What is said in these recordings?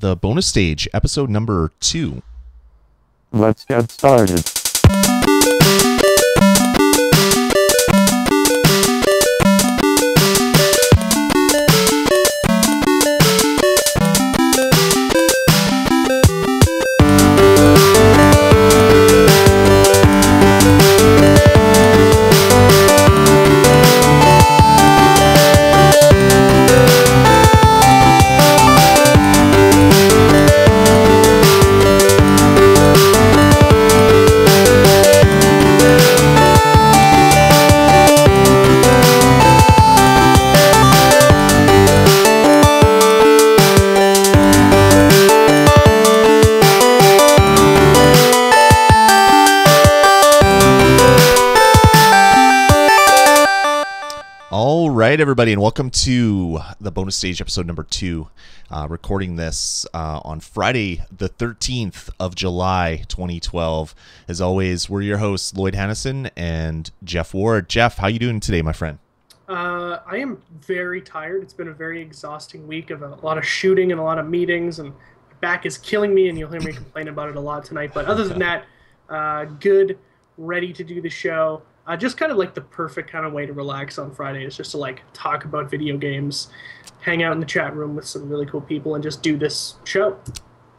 the bonus stage, episode number 2. Let's get started. Right, everybody, and welcome to the bonus stage episode number 2. Recording this on Friday, the 13th of July, 2012. As always, we're your hosts, Lloyd Hannison and Jeff Ward. Jeff, how you doing today, my friend? I am very tired. It's been a very exhausting week of a lot of shooting and a lot of meetings, and my back is killing me, and you'll hear me complain about it a lot tonight. But other than that, good, ready to do the show. Just kind of like the perfect kind of way to relax on Friday is just to like talk about video games, hang out in the chat room with some really cool people, and just do this show.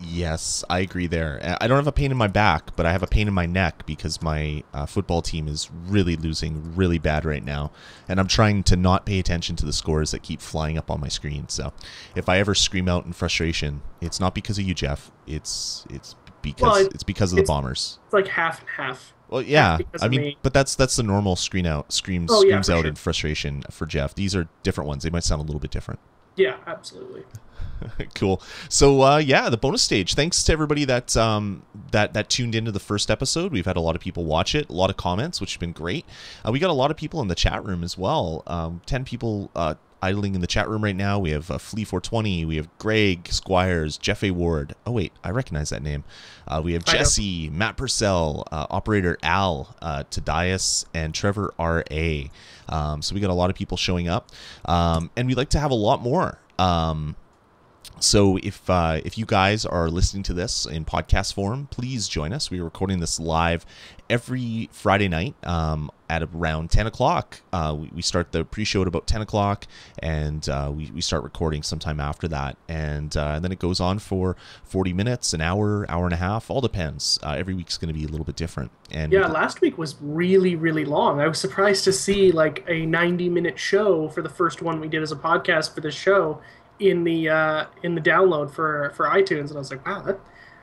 Yes, I agree there. I don't have a pain in my back, but I have a pain in my neck because my football team is really losing really bad right now. And I'm trying to not pay attention to the scores that keep flying up on my screen. So if I ever scream out in frustration, it's not because of you, Jeff. It's because of the Bombers. It's like half and half. Well, yeah, I mean, but that's the normal screams out in frustration for Jeff. These are different ones. They might sound a little bit different. Yeah, absolutely. Cool. So, yeah, the bonus stage. Thanks to everybody that tuned into the first episode. We've had a lot of people watch it, a lot of comments, which has been great. We got a lot of people in the chat room as well. 10 people idling in the chat room right now. We have Flea420, we have Greg Squires, Jeff A. Ward. Oh wait, I recognize that name. We have Jesse, Matt Purcell, Operator Al, Tadias, and Trevor R.A. So we got a lot of people showing up, and we'd like to have a lot more. So if you guys are listening to this in podcast form, please join us. We're recording this live every Friday night at around 10 o'clock. We start the pre-show at about 10 o'clock, and we start recording sometime after that. And then it goes on for 40 minutes, an hour, hour and a half, all depends. Every week's going to be a little bit different. And yeah, last week was really, really long. I was surprised to see like a 90-minute show for the first one we did as a podcast for this show in the download for iTunes, and I was like, wow, that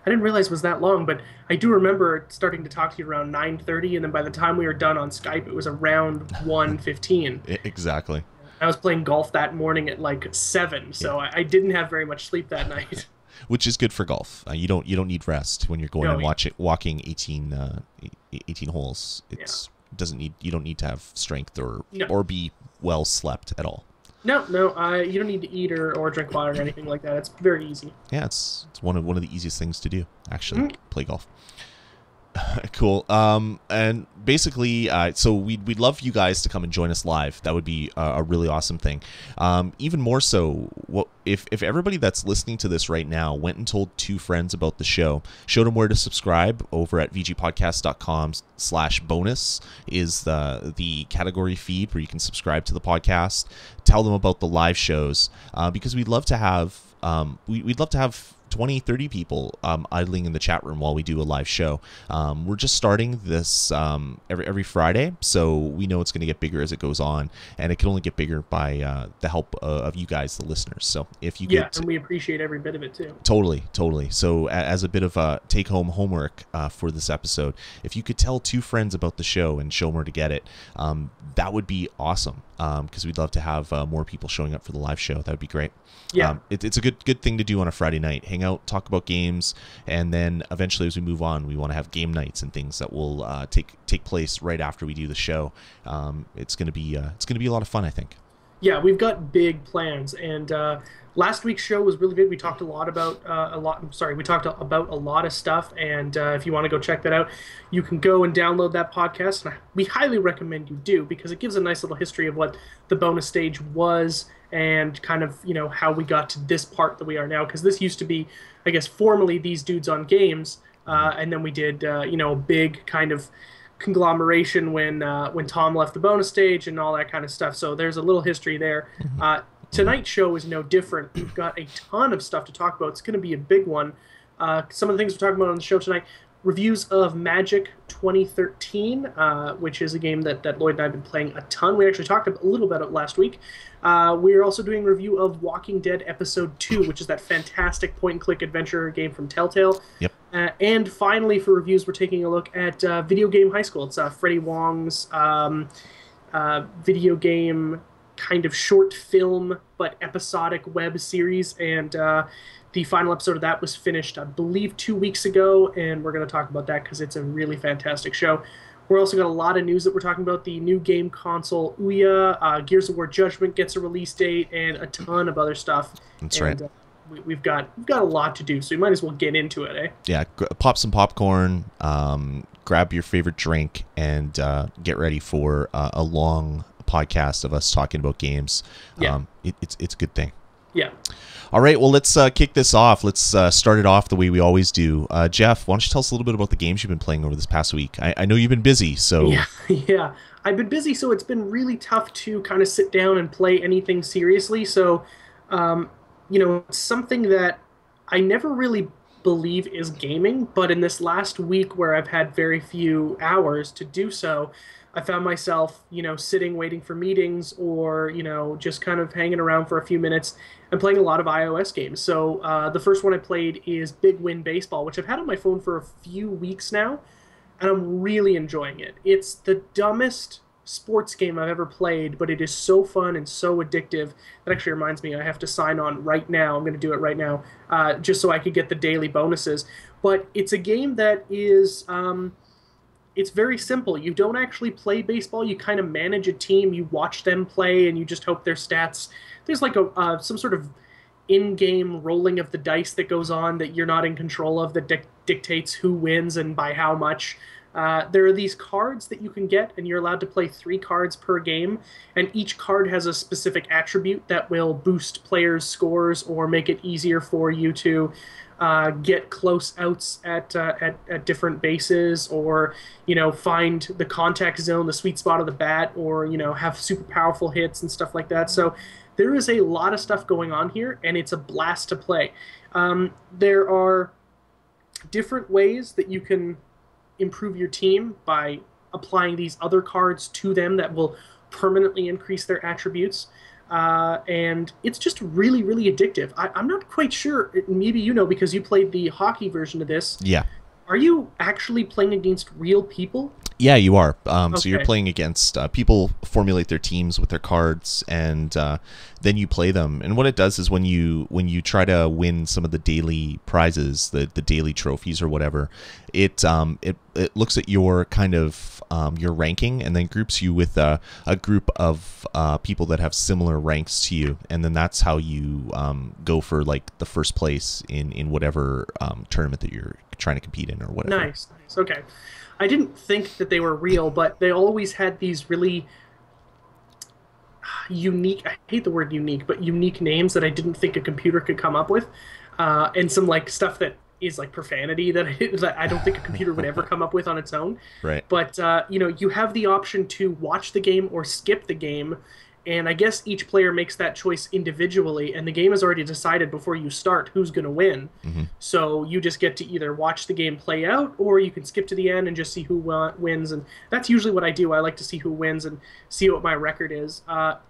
I didn't realize it was that long. But I do remember starting to talk to you around 9:30, and then by the time we were done on Skype, it was around 1:15. Exactly. I was playing golf that morning at like 7, so yeah. I didn't have very much sleep that night. Which is good for golf. You don't need rest when you're going and walking 18 holes. You don't need to have strength or be well slept at all. No, you don't need to eat or drink water or anything like that. It's very easy. Yeah, it's one of the easiest things to do, actually, play golf. Cool. And basically, so we'd love you guys to come and join us live. That would be a really awesome thing. Even more so, if everybody that's listening to this right now went and told 2 friends about the show, showed them where to subscribe over at vgpodcast.com/bonus is the category feed where you can subscribe to the podcast. Tell them about the live shows, because we'd love to have 20, 30 people idling in the chat room while we do a live show. We're just starting this every Friday, so we know it's going to get bigger as it goes on, and it can only get bigger by the help of you guys, the listeners. So if you and we appreciate every bit of it too. Totally. So as a bit of a take-home homework for this episode, if you could tell 2 friends about the show and show them where to get it, that would be awesome, because we'd love to have more people showing up for the live show. That would be great. Yeah, it's a good thing to do on a Friday night. Hang out, talk about games, and then eventually, as we move on, we want to have game nights and things that will take place right after we do the show. It's gonna be a lot of fun, I think. Yeah, we've got big plans, and last week's show was really good. We talked a lot about we talked about a lot of stuff, and if you want to go check that out, you can go and download that podcast. And we highly recommend you do because it gives a nice little history of what the bonus stage was and kind of how we got to this part that we are now. Because this used to be, I guess, formerly These Dudes on Games, and then we did a big kind of conglomeration when Tom left the bonus stage and all that kind of stuff. So there's a little history there. Tonight's show is no different. We've got a ton of stuff to talk about. It's going to be a big one. Some of the things we're talking about on the show tonight: reviews of Magic 2013, which is a game that Lloyd and I have been playing a ton. We actually talked a little about it last week. We're also doing a review of Walking Dead Episode 2, which is that fantastic point-and-click adventure game from Telltale. Yep. And finally, for reviews, we're taking a look at Video Game High School. It's Freddy Wong's video game kind of short film but episodic web series. And the final episode of that was finished, I believe, 2 weeks ago, and we're going to talk about that because it's a really fantastic show. We're also got a lot of news that we're talking about: the new game console Ouya, Gears of War Judgment gets a release date, and a ton of other stuff. That's right. We've got a lot to do, so we might as well get into it, eh? Yeah, pop some popcorn, grab your favorite drink, and get ready for a long podcast of us talking about games. Yeah. It's a good thing. Yeah. All right, well, let's kick this off. Let's start it off the way we always do. Jeff, why don't you tell us a little bit about the games you've been playing over this past week? I know you've been busy, so... Yeah. I've been busy, so it's been really tough to kind of sit down and play anything seriously. So, it's something that I never really believe is gaming, but in this last week where I've had very few hours to do so, I found myself, sitting waiting for meetings or, just kind of hanging around for a few minutes and playing a lot of iOS games. So the first one I played is Big Win Baseball, which I've had on my phone for a few weeks now, and I'm really enjoying it. It's the dumbest sports game I've ever played, but it is so fun and so addictive. That actually reminds me, I have to sign on right now. I'm going to do it right now, just so I could get the daily bonuses. But it's a game that is... it's very simple. You don't actually play baseball. You kind of manage a team. You watch them play, and you just hope their stats... There's like some sort of in-game rolling of the dice that goes on that you're not in control of that dictates who wins and by how much. There are these cards that you can get, and you're allowed to play 3 cards per game, and each card has a specific attribute that will boost players' scores or make it easier for you to get close outs at different bases, or find the contact zone, the sweet spot of the bat, or have super powerful hits and stuff like that. So there is a lot of stuff going on here, and it's a blast to play. There are different ways that you can improve your team by applying these other cards to them that will permanently increase their attributes. And it's just really, really addictive. I'm not quite sure. Maybe because you played the hockey version of this. Yeah. Are you actually playing against real people? Yeah, you are. Okay. So you're playing against people formulate their teams with their cards, and then you play them. And what it does is when you try to win some of the daily prizes, the daily trophies or whatever, it looks at your kind of your ranking, and then groups you with a group of people that have similar ranks to you, and then that's how you go for like the first place in whatever tournament that you're trying to compete in or whatever. Nice. Okay. I didn't think that they were real, but they always had these really unique, I hate the word unique, but unique names that I didn't think a computer could come up with, and some like stuff that is like profanity that I don't think a computer would ever come up with on its own. Right. But you have the option to watch the game or skip the game, and I guess each player makes that choice individually, and the game is already decided before you start who's going to win. Mm-hmm. So you just get to either watch the game play out, or you can skip to the end and just see who wins, and that's usually what I do. I like to see who wins and see what my record is.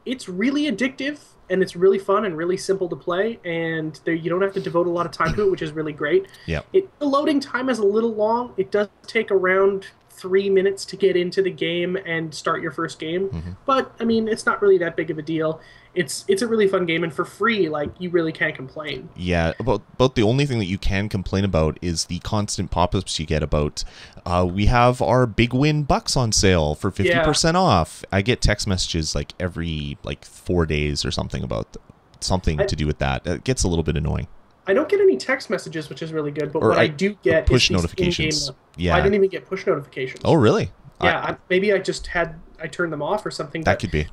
It's really addictive, and it's really fun and really simple to play, and you don't have to devote a lot of time to it, which is really great. Yeah. The loading time is a little long. It does take around 3 minutes to get into the game and start your first game. Mm-hmm. But I mean, it's not really that big of a deal. It's a really fun game, and for free, like, you really can't complain. Yeah, about the only thing that you can complain about is the constant pop-ups you get about, we have our Big Win bucks on sale for 50% off. I get text messages like every 4 days or something about something to do with that. It gets a little bit annoying. I don't get any text messages, which is really good, but what I do get push is notifications. Yeah, I didn't even get push notifications. Oh, really? Yeah, maybe I turned them off or something. That could be.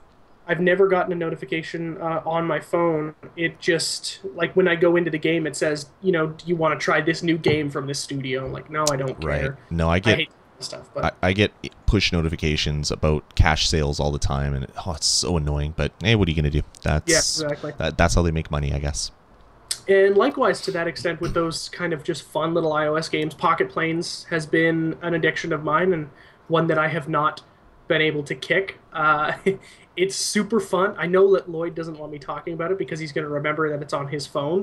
I've never gotten a notification on my phone. It just, like, when I go into the game, it says, do you want to try this new game from this studio? I'm like, no, I don't care. Right. No, I hate stuff. But I get push notifications about cash sales all the time, and it's so annoying. But hey, what are you going to do? Exactly. That's how they make money, I guess. And likewise, to that extent, with those kind of just fun little iOS games, Pocket Planes has been an addiction of mine, and one that I have not been able to kick. It's super fun. I know that Lloyd doesn't want me talking about it because he's going to remember that it's on his phone.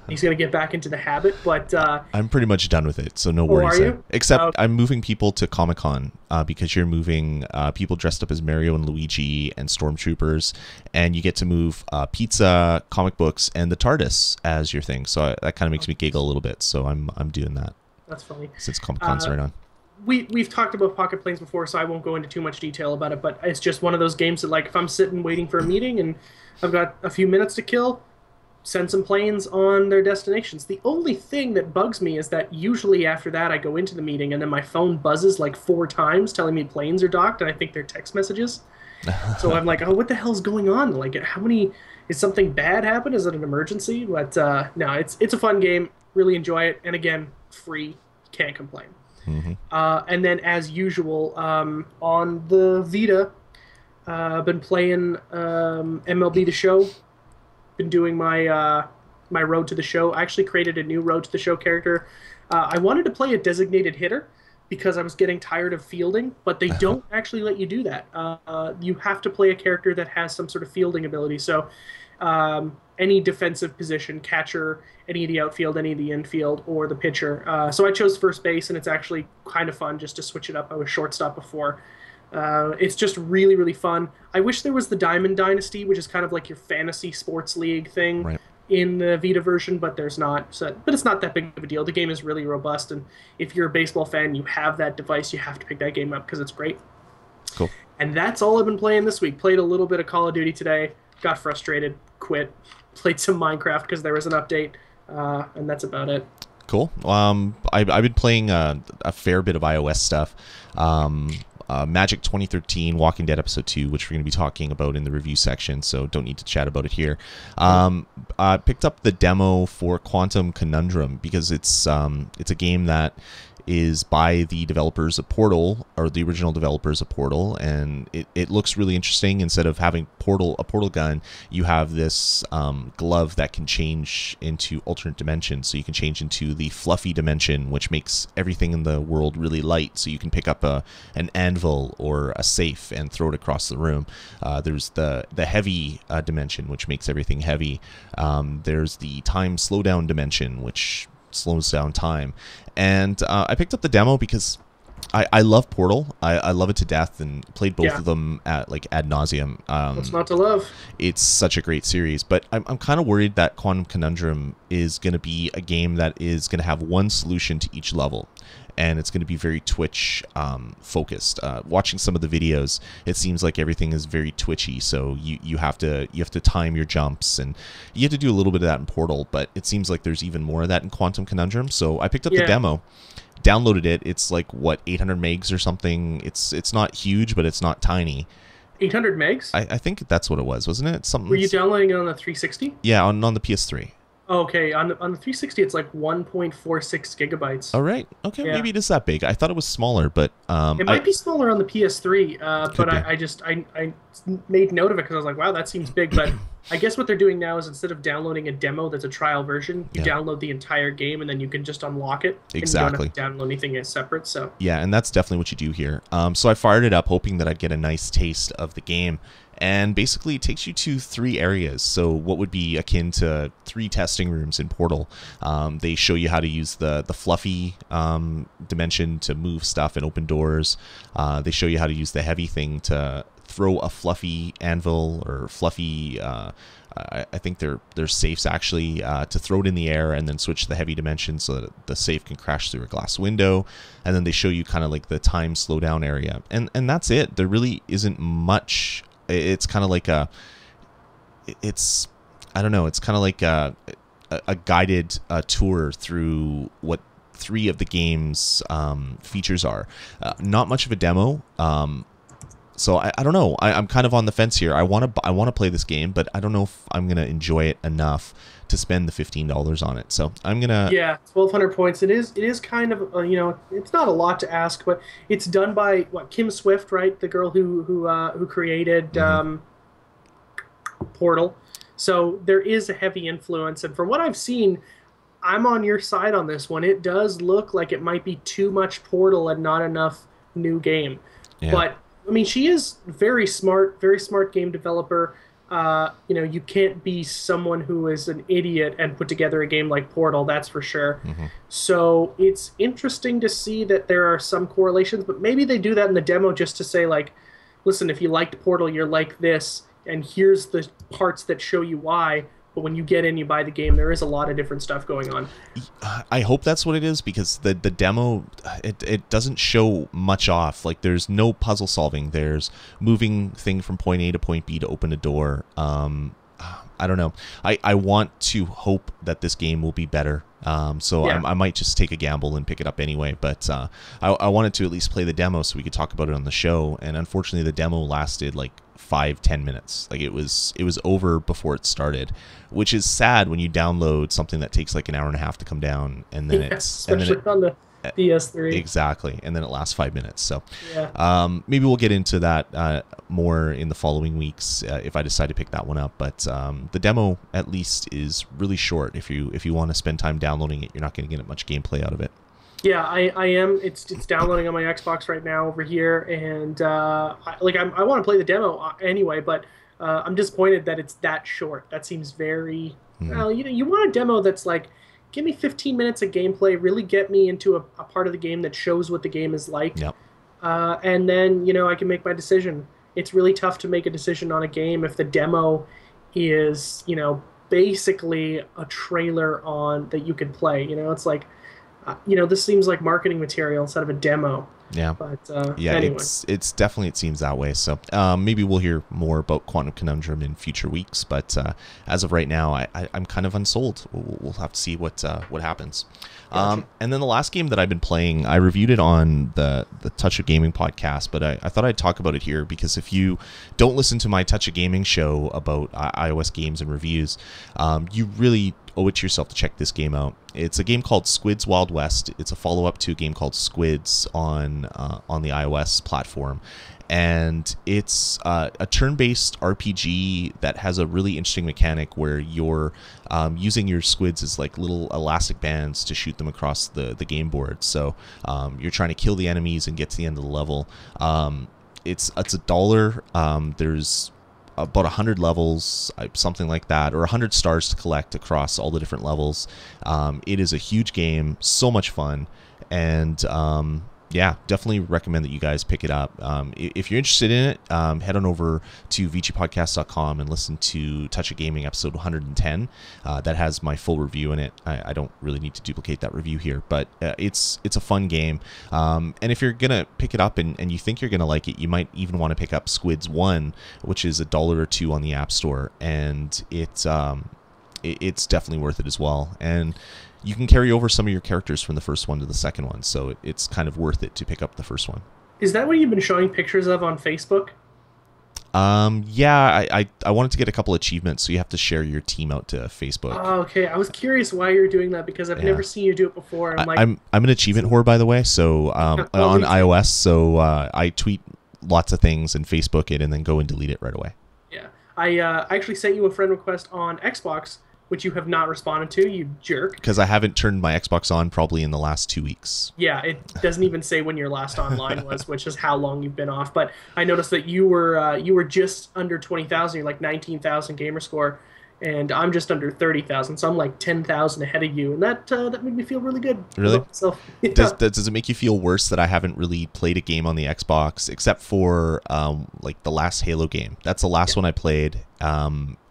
He's going to get back into the habit, but I'm pretty much done with it, so no worries. Are you? Except I'm moving people to Comic-Con because you're moving people dressed up as Mario and Luigi and Stormtroopers, and you get to move pizza, comic books, and the TARDIS as your thing. So that kind of makes me giggle a little bit. So I'm doing that. That's funny. Since Comic-Con's right on. We've talked about Pocket Planes before, so I won't go into too much detail about it, but it's just one of those games that, like, if I'm sitting waiting for a meeting and I've got a few minutes to kill, send some planes on their destinations. The only thing that bugs me is that usually after that I go into the meeting and then my phone buzzes like 4 times telling me planes are docked, and I think they're text messages. So I'm like, oh, what the hell's going on? Like, is something bad happen? Is it an emergency? But no, it's a fun game. Really enjoy it. And again, free. Can't complain. Mm-hmm. And then, as usual, on the Vita, I've been playing MLB The Show. Been doing my my Road to the Show. I actually created a new Road to the Show character. I wanted to play a designated hitter because I was getting tired of fielding, but they don't actually let you do that. You have to play a character that has some sort of fielding ability. So any defensive position, catcher, any of the outfield, any of the infield, or the pitcher. So I chose first base, and it's actually kind of fun just to switch it up. I was shortstop before. It's just really, really fun. I wish there was the Diamond Dynasty, which is kind of like your fantasy sports league thing in the Vita version, but there's not. So, but it's not that big of a deal. The game is really robust, and if you're a baseball fan, you have that device, you have to pick that game up because it's great. Cool. And that's all I've been playing this week. Played a little bit of Call of Duty today. Got frustrated, quit. Played some Minecraft because there was an update, and that's about it. Cool. I've been playing a fair bit of iOS stuff. Magic 2013, Walking Dead Episode 2, which we're going to be talking about in the review section, so don't need to chat about it here. I picked up the demo for Quantum Conundrum because it's a game that is by the developers of Portal, or the original developers of Portal, and it looks really interesting. Instead of having a portal gun, you have this glove that can change into alternate dimensions. So you can change into the fluffy dimension, which makes everything in the world really light. So you can pick up an anvil or a safe and throw it across the room. There's the heavy dimension, which makes everything heavy. There's the time slowdown dimension, which slows down time. And I picked up the demo because I love Portal. I love it to death, and played both of them at ad nauseum. What's not to love? It's such a great series, but I'm kind of worried that Quantum Conundrum is going to be a game that is going to have one solution to each level, and it's going to be very Twitch focused. Watching some of the videos, it seems like everything is very twitchy. So you have to time your jumps, and you have to do a little bit of that in Portal. But it seems like there's even more of that in Quantum Conundrum. So I picked up the demo, downloaded it. It's like 800 megs or something. It's not huge, but it's not tiny. 800 megs? I think that's what it was, wasn't it? Something. Were you downloading it on the 360? Yeah, on the PS3. Okay, on the 360 it's like 1.46 gigabytes. All right. Okay, maybe it is that big. I thought it was smaller, but it might be smaller on the PS3. But I made note of it because I was like, wow, that seems big. But I guess what they're doing now is instead of downloading a demo that's a trial version, you Yeah. download the entire game and then you can just unlock it. Exactly. And you don't have to download anything as separate. So Yeah, and that's definitely what you do here. So I fired it up hoping that I'd get a nice taste of the game. And basically it takes you to 3 areas. So what would be akin to 3 testing rooms in Portal. They show you how to use the fluffy dimension to move stuff and open doors. They show you how to use the heavy thing to throw a fluffy anvil or fluffy... I think they're safes actually to throw it in the air and then switch to the heavy dimension so that the safe can crash through a glass window. And then they show you kind of like the time slowdown area. And that's it. There really isn't much. It's kind of like I don't know. It's kind of like a guided tour through what 3 of the game's features are. Not much of a demo. So I don't know. I'm kind of on the fence here. I want to play this game, but I don't know if I'm gonna enjoy it enough to spend the $15 on it. So I'm gonna. Yeah, 1,200 points. It is kind of it's not a lot to ask, but it's done by Kim Swift, right? The girl who created Portal. So there is a heavy influence, and from what I've seen, I'm on your side on this one. It does look like it might be too much Portal and not enough new game, but. I mean, she is very smart game developer. You can't be someone who is an idiot and put together a game like Portal, that's for sure. So it's interesting to see that there are some correlations, but maybe they do that in the demo just to say, like, listen, if you liked Portal, you're like this, and here's the parts that show you why. But when you get in, you buy the game, there is a lot of different stuff going on. I hope that's what it is, because the demo, it doesn't show much off. Like, there's no puzzle solving. There's moving thing from point A to point B to open a door. I don't know. I want to hope that this game will be better. So yeah. I might just take a gamble and pick it up anyway. But I wanted to at least play the demo so we could talk about it on the show. And unfortunately, the demo lasted like 5-10 minutes. Like it was over before it started, which is sad when you download something that takes like an hour and a half to come down, and then especially on the PS3. Exactly, and then it lasts 5 minutes. So yeah. maybe we'll get into that more in the following weeks if I decide to pick that one up. But the demo at least is really short. If you want to spend time downloading it, you're not going to get much gameplay out of it. Yeah, I am. It's downloading on my Xbox right now over here, and I want to play the demo anyway, but I'm disappointed that it's that short. That seems very. Well, you want a demo that's like, give me 15 minutes of gameplay, really get me into a part of the game that shows what the game is like, Yep. And then I can make my decision. It's really tough to make a decision on a game if the demo is basically a trailer on that you can play. It's like. This seems like marketing material instead of a demo. Yeah. But yeah, anyway. it's definitely, it seems that way. So maybe we'll hear more about Quantum Conundrum in future weeks. But as of right now, I'm kind of unsold. We'll have to see what happens. Gotcha. And then the last game that I've been playing, I reviewed it on the Touch of Gaming podcast, but I thought I'd talk about it here because if you don't listen to my Touch of Gaming show about iOS games and reviews, you really owe it to yourself to check this game out. It's a game called Squid's Wild West. It's a follow-up to a game called Squids on the iOS platform. And it's a turn-based RPG that has a really interesting mechanic where you're using your squids as like little elastic bands to shoot them across the game board. So you're trying to kill the enemies and get to the end of the level. It's $1. There's about 100 levels, something like that, or 100 stars to collect across all the different levels. It is a huge game, so much fun, and yeah, definitely recommend that you guys pick it up. If you're interested in it, head on over to VGPodcast.com and listen to Touch of Gaming episode 110. That has my full review in it. I don't really need to duplicate that review here, but it's a fun game. And if you're going to pick it up and you think you're going to like it, you might even want to pick up Squids 1, which is $1 or $2 on the App Store. And it's definitely worth it as well. And you can carry over some of your characters from the first one to the second one, so it's kind of worth it to pick up the first one. Is that what you've been showing pictures of on Facebook? Yeah, I wanted to get a couple achievements, so you have to share your team out to Facebook. Oh, okay. I was curious why you're doing that because I've never seen you do it before. I'm an achievement whore, by the way, so on iOS, so I tweet lots of things and Facebook it and then go and delete it right away. Yeah. I actually sent you a friend request on Xbox, which you have not responded to, you jerk. Because I haven't turned my Xbox on probably in the last 2 weeks. Yeah, it doesn't even say when your last online was, which is how long you've been off. But I noticed that you were just under 20,000. You're like 19,000 gamer score, and I'm just under 30,000. So I'm like 10,000 ahead of you, and that made me feel really good. Really? Yeah. Does it make you feel worse that I haven't really played a game on the Xbox except for like the last Halo game? That's the last one I played.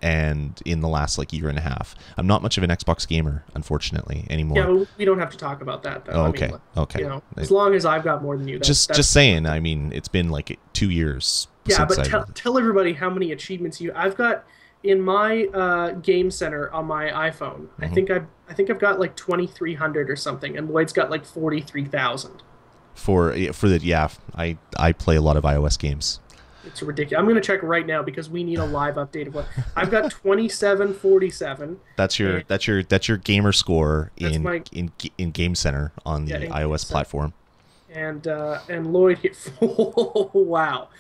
And in the last like year and a half, I'm not much of an Xbox gamer, unfortunately, anymore. Yeah, but we don't have to talk about that, though. Oh, okay. I mean, Okay. You know, as long as I've got more than you. Just saying. I mean, it's been like 2 years. Yeah, since but tell everybody how many achievements I've got in my game center on my iPhone. Mm-hmm. I think I've got like 2,300 or something, and Lloyd's got like 43,000. I play a lot of iOS games. It's ridiculous. I'm going to check right now because we need a live update of what I've got. 2747. That's your gamer score my, in Game Center on the iOS platform. And Lloyd hit. Wow.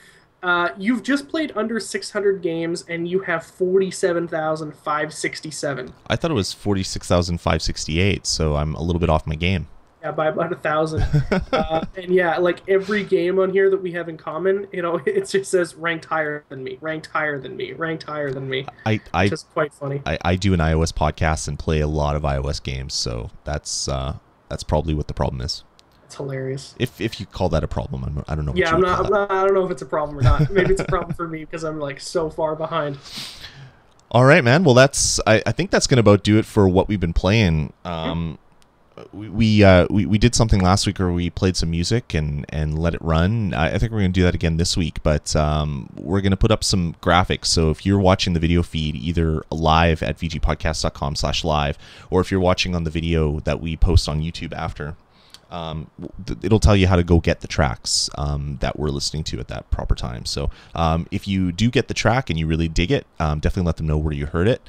You've just played under 600 games and you have 47,567. I thought it was 46,568, so I'm a little bit off my game. Yeah, by about 1,000. And yeah, like every game on here that we have in common, you know, it just says ranked higher than me, ranked higher than me, ranked higher than me. Which is quite funny. I do an iOS podcast and play a lot of iOS games, so that's probably what the problem is. It's hilarious. If you call that a problem, I don't know. Yeah, I don't know if it's a problem or not. Maybe it's a problem for me because I'm like so far behind. All right, man. Well, I think that's gonna about do it for what we've been playing. We did something last week where we played some music and let it run. I think we're going to do that again this week, but we're going to put up some graphics. So if you're watching the video feed either live at vgpodcast.com/live, or if you're watching on the video that we post on YouTube after, it'll tell you how to go get the tracks that we're listening to at that proper time. So if you do get the track and you really dig it, definitely let them know where you heard it,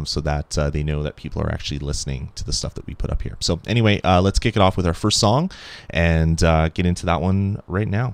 so that they know that people are actually listening to the stuff that we put up here. So anyway, let's kick it off with our first song and get into that one right now.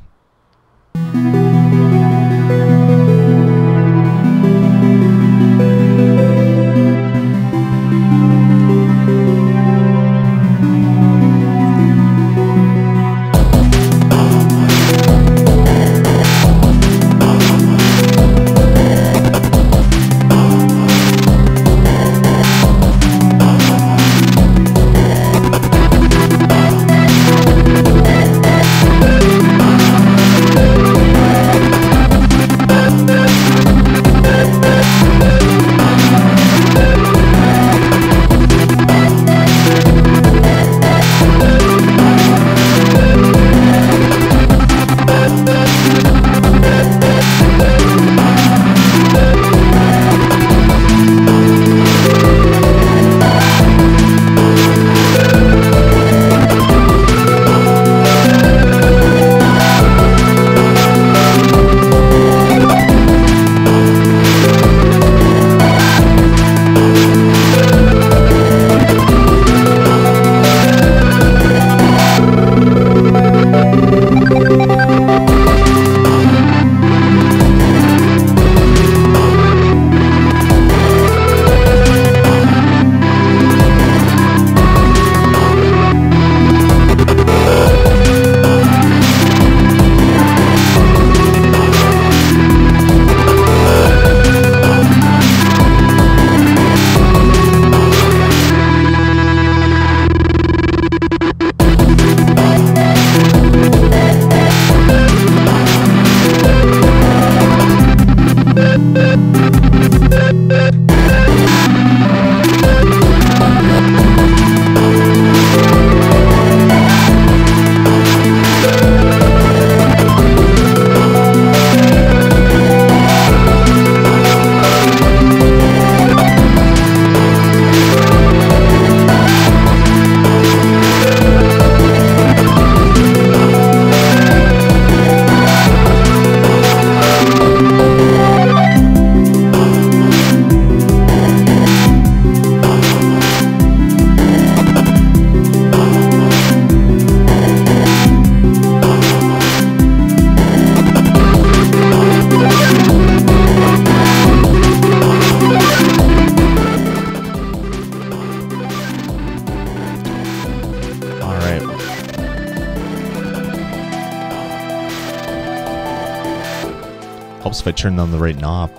if I turned on the right knob.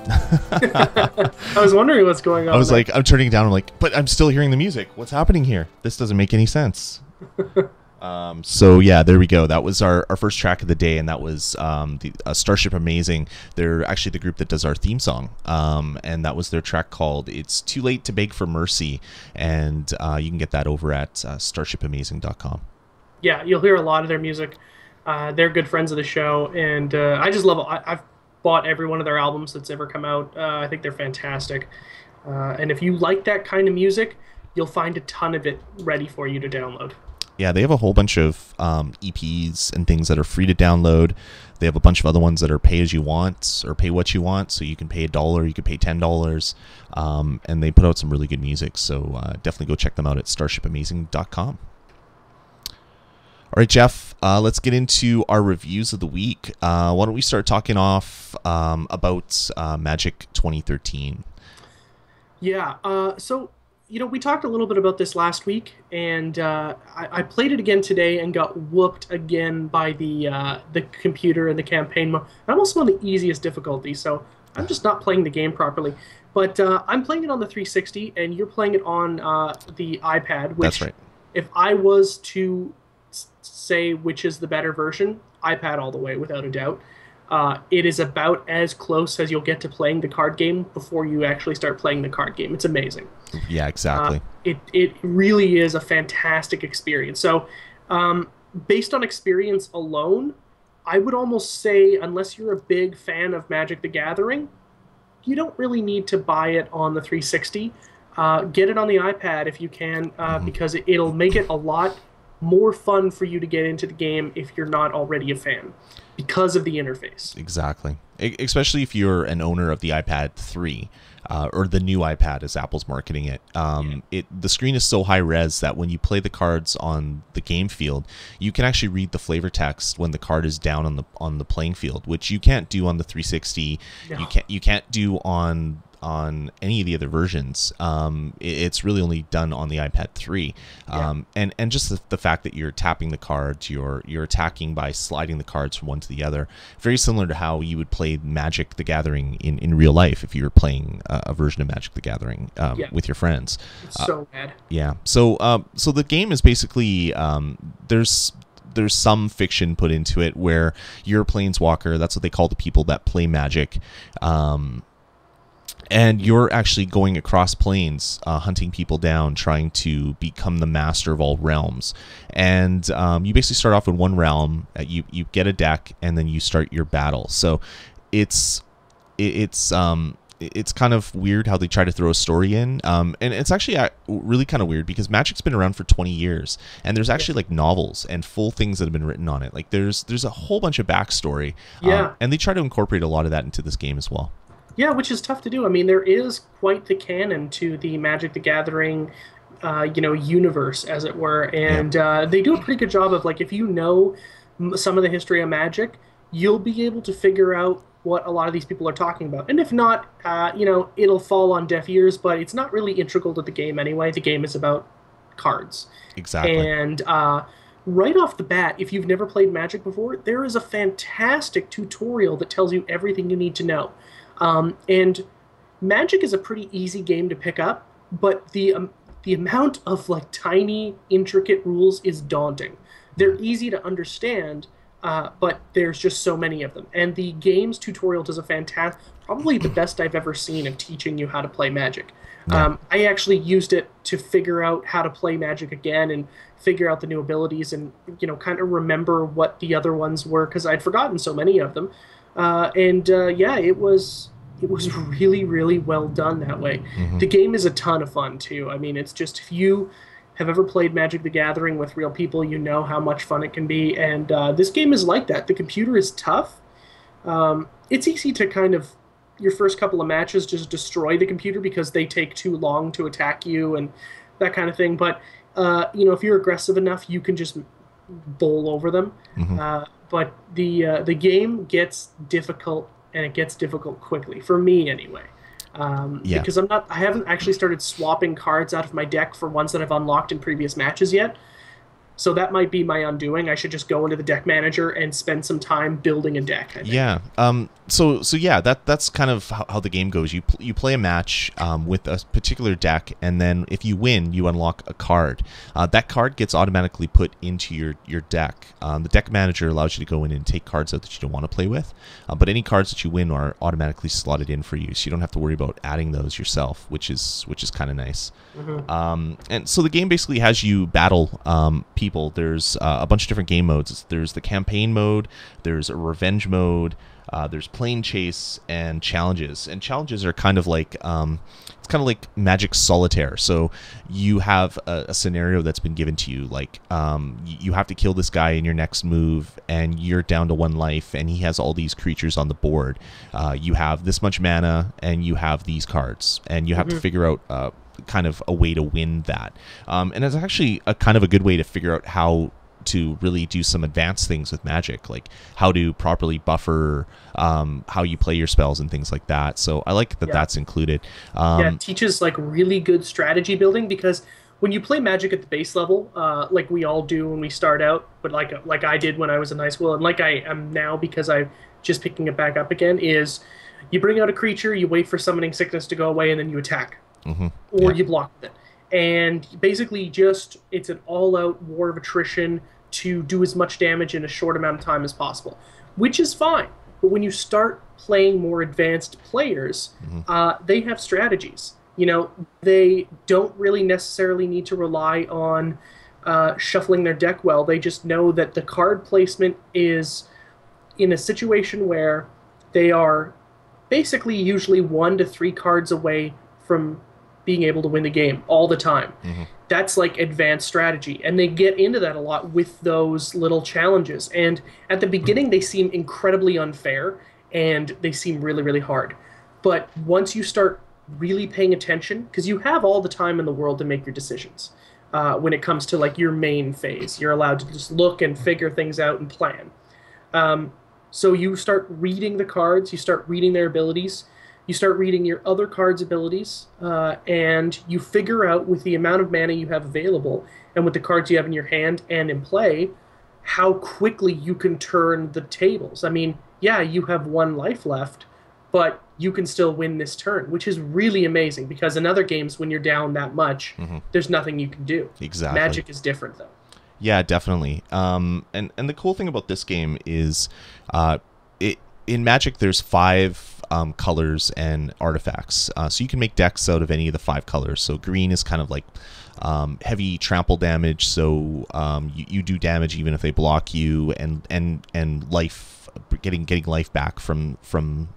I was wondering what's going on. I was like, I'm turning it down. I'm like, but I'm still hearing the music. What's happening here? This doesn't make any sense. So yeah, there we go. That was our first track of the day, and that was the Starship Amazing. They're actually the group that does our theme song, and that was their track called "It's Too Late to Beg for Mercy," and you can get that over at starshipamazing.com. Yeah, you'll hear a lot of their music. They're good friends of the show, and I just love it. I've bought every one of their albums that's ever come out. I think they're fantastic. And if you like that kind of music, you'll find a ton of it ready for you to download. Yeah, they have a whole bunch of EPs and things that are free to download. They have a bunch of other ones that are pay as you want or pay what you want. So you can pay $1, you can pay $10, and they put out some really good music. So definitely go check them out at starshipamazing.com. All right, Jeff, let's get into our reviews of the week. Why don't we start talking off about Magic 2013? Yeah, so... we talked a little bit about this last week, and I played it again today and got whooped again by the computer and the campaign mode. I'm also on the easiest difficulty, so I'm just not playing the game properly. But I'm playing it on the 360, and you're playing it on the iPad. Which, that's right. If I was to say which is the better version, iPad all the way, without a doubt. It is about as close as you'll get to playing the card game before you actually start playing the card game. It's amazing. Yeah, exactly. It really is a fantastic experience. So, based on experience alone, I would almost say, unless you're a big fan of Magic the Gathering, you don't really need to buy it on the 360. Get it on the iPad if you can, because it'll make it a lot more fun for you to get into the game if you're not already a fan, because of the interface. Exactly. Especially if you're an owner of the iPad 3 or the new iPad as Apple's marketing it. The screen is so high res that when you play the cards on the game field, you can actually read the flavor text when the card is down on the playing field, which you can't do on the 360. No. You can't do on any of the other versions. It's really only done on the iPad 3. And just the fact that you're tapping the cards, you're attacking by sliding the cards from one to the other, very similar to how you would play Magic the Gathering in real life if you were playing a version of Magic the Gathering with your friends. It's so bad. Yeah. So the game is basically there's some fiction put into it where you're a planeswalker. That's what they call the people that play Magic. And you're actually going across planes, hunting people down, trying to become the master of all realms. And you basically start off in one realm. You get a deck, and then you start your battle. So it's kind of weird how they try to throw a story in. And it's actually really kind of weird because Magic's been around for 20 years, and there's actually like novels and full things that have been written on it. Like there's a whole bunch of backstory. And they try to incorporate a lot of that into this game as well. Yeah, which is tough to do. I mean, there is quite the canon to the Magic the Gathering, universe, as it were. And they do a pretty good job of, like, if you know some of the history of Magic, you'll be able to figure out what a lot of these people are talking about. And if not, it'll fall on deaf ears, but it's not really integral to the game anyway. The game is about cards. Exactly. And right off the bat, if you've never played Magic before, there is a fantastic tutorial that tells you everything you need to know. And Magic is a pretty easy game to pick up, but the amount of like tiny, intricate rules is daunting. They're easy to understand, but there's just so many of them. And the game's tutorial does a fantastic, probably the best I've ever seen of teaching you how to play Magic. I actually used it to figure out how to play Magic again and figure out the new abilities and, kind of remember what the other ones were because I'd forgotten so many of them. It was really, really well done that way. Mm-hmm. The game is a ton of fun too. I mean, it's just, if you have ever played Magic the Gathering with real people, you know how much fun it can be. And this game is like that. The computer is tough. It's easy to kind of, your first couple of matches, just destroy the computer because they take too long to attack you and that kind of thing. But, if you're aggressive enough, you can just bowl over them. Mm-hmm. But the game gets difficult, and it gets difficult quickly for me anyway. Because I haven't actually started swapping cards out of my deck for ones that I've unlocked in previous matches yet. So that might be my undoing. I should just go into the deck manager and spend some time building a deck, I think. Yeah. So yeah, that's kind of how the game goes. You play a match with a particular deck, and then if you win, you unlock a card. That card gets automatically put into your deck. The deck manager allows you to go in and take cards out that you don't want to play with, but any cards that you win are automatically slotted in for you, so you don't have to worry about adding those yourself, which is kind of nice. And so the game basically has you battle people. There's a bunch of different game modes. There's the campaign mode, there's a revenge mode, there's plane chase, and challenges. And challenges are kind of like it's kind of like Magic Solitaire. So you have a scenario that's been given to you, like you have to kill this guy in your next move, and you're down to 1 life, and he has all these creatures on the board. You have this much mana, and you have these cards, and you have to figure out kind of a way to win that. And it's actually a kind of a good way to figure out how to really do some advanced things with Magic, like how to properly buffer how you play your spells and things like that. So I like that that's included. It teaches like really good strategy building, because when you play Magic at the base level, like we all do when we start out, but like I did when I was in high school, and like I am now because I'm just picking it back up again, is you bring out a creature, you wait for summoning sickness to go away, and then you attack. Or you block with it. And basically just, it's an all-out war of attrition to do as much damage in a short amount of time as possible, which is fine. But when you start playing more advanced players, they have strategies. You know, they don't really necessarily need to rely on shuffling their deck well. They just know that the card placement is in a situation where they are basically usually 1 to 3 cards away from being able to win the game all the time. That's like advanced strategy, and they get into that a lot with those little challenges. And at the beginning they seem incredibly unfair, and they seem really, really hard. But once you start really paying attention, because you have all the time in the world to make your decisions, when it comes to like your main phase, you're allowed to just look and figure things out and plan. So you start reading the cards, you start reading their abilities, you start reading your other cards' abilities, and you figure out, with the amount of mana you have available and with the cards you have in your hand and in play, how quickly you can turn the tables. I mean, yeah, you have 1 life left, but you can still win this turn, which is really amazing, because in other games, when you're down that much, there's nothing you can do. Exactly. Magic is different, though. Yeah, definitely. And the cool thing about this game is in Magic, there's 5 colors and artifacts. So you can make decks out of any of the 5 colors. So green is kind of like heavy trample damage, so you do damage even if they block you, and life, getting life back from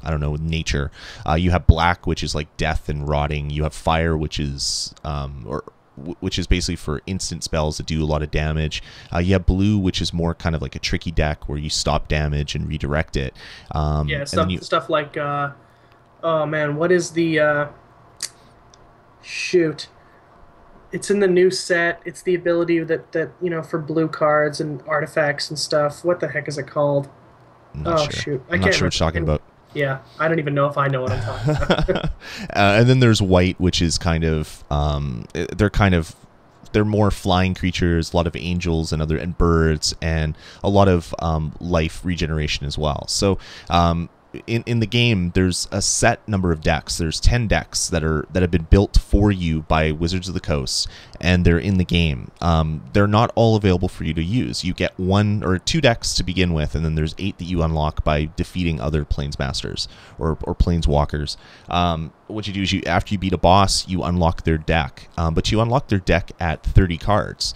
I don't know, nature. You have black, which is like death and rotting. You have fire, which is which is basically for instant spells that do a lot of damage. You have blue, which is more kind of like a tricky deck where you stop damage and redirect it. Stuff like oh man, what is the shoot? It's in the new set. It's the ability that you know, for blue cards and artifacts and stuff. What the heck is it called? I'm not sure. Shoot, I'm not sure what you're talking about. Yeah, I don't even know if I know what I'm talking about. And then there's white, which is kind of they're more flying creatures, a lot of angels and birds, and a lot of life regeneration as well. So in the game, there's a set number of decks. There's 10 decks that have been built for you by Wizards of the Coast, and they're in the game. They're not all available for you to use. You get 1 or 2 decks to begin with, and then there's 8 that you unlock by defeating other Planesmasters or Planeswalkers. What you do is, after you beat a boss, you unlock their deck, but you unlock their deck at 30 cards.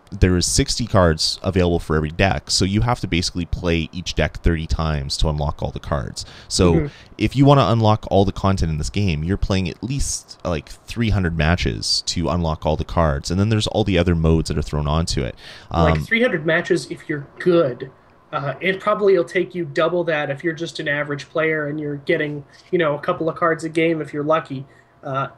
There is 60 cards available for every deck, so you have to basically play each deck 30 times to unlock all the cards. So if you want to unlock all the content in this game, you're playing at least like 300 matches to unlock all the cards, and then there's all the other modes that are thrown onto it. Like 300 matches if you're good. It probably will take you double that if you're just an average player and you're getting, you know, a couple of cards a game if you're lucky.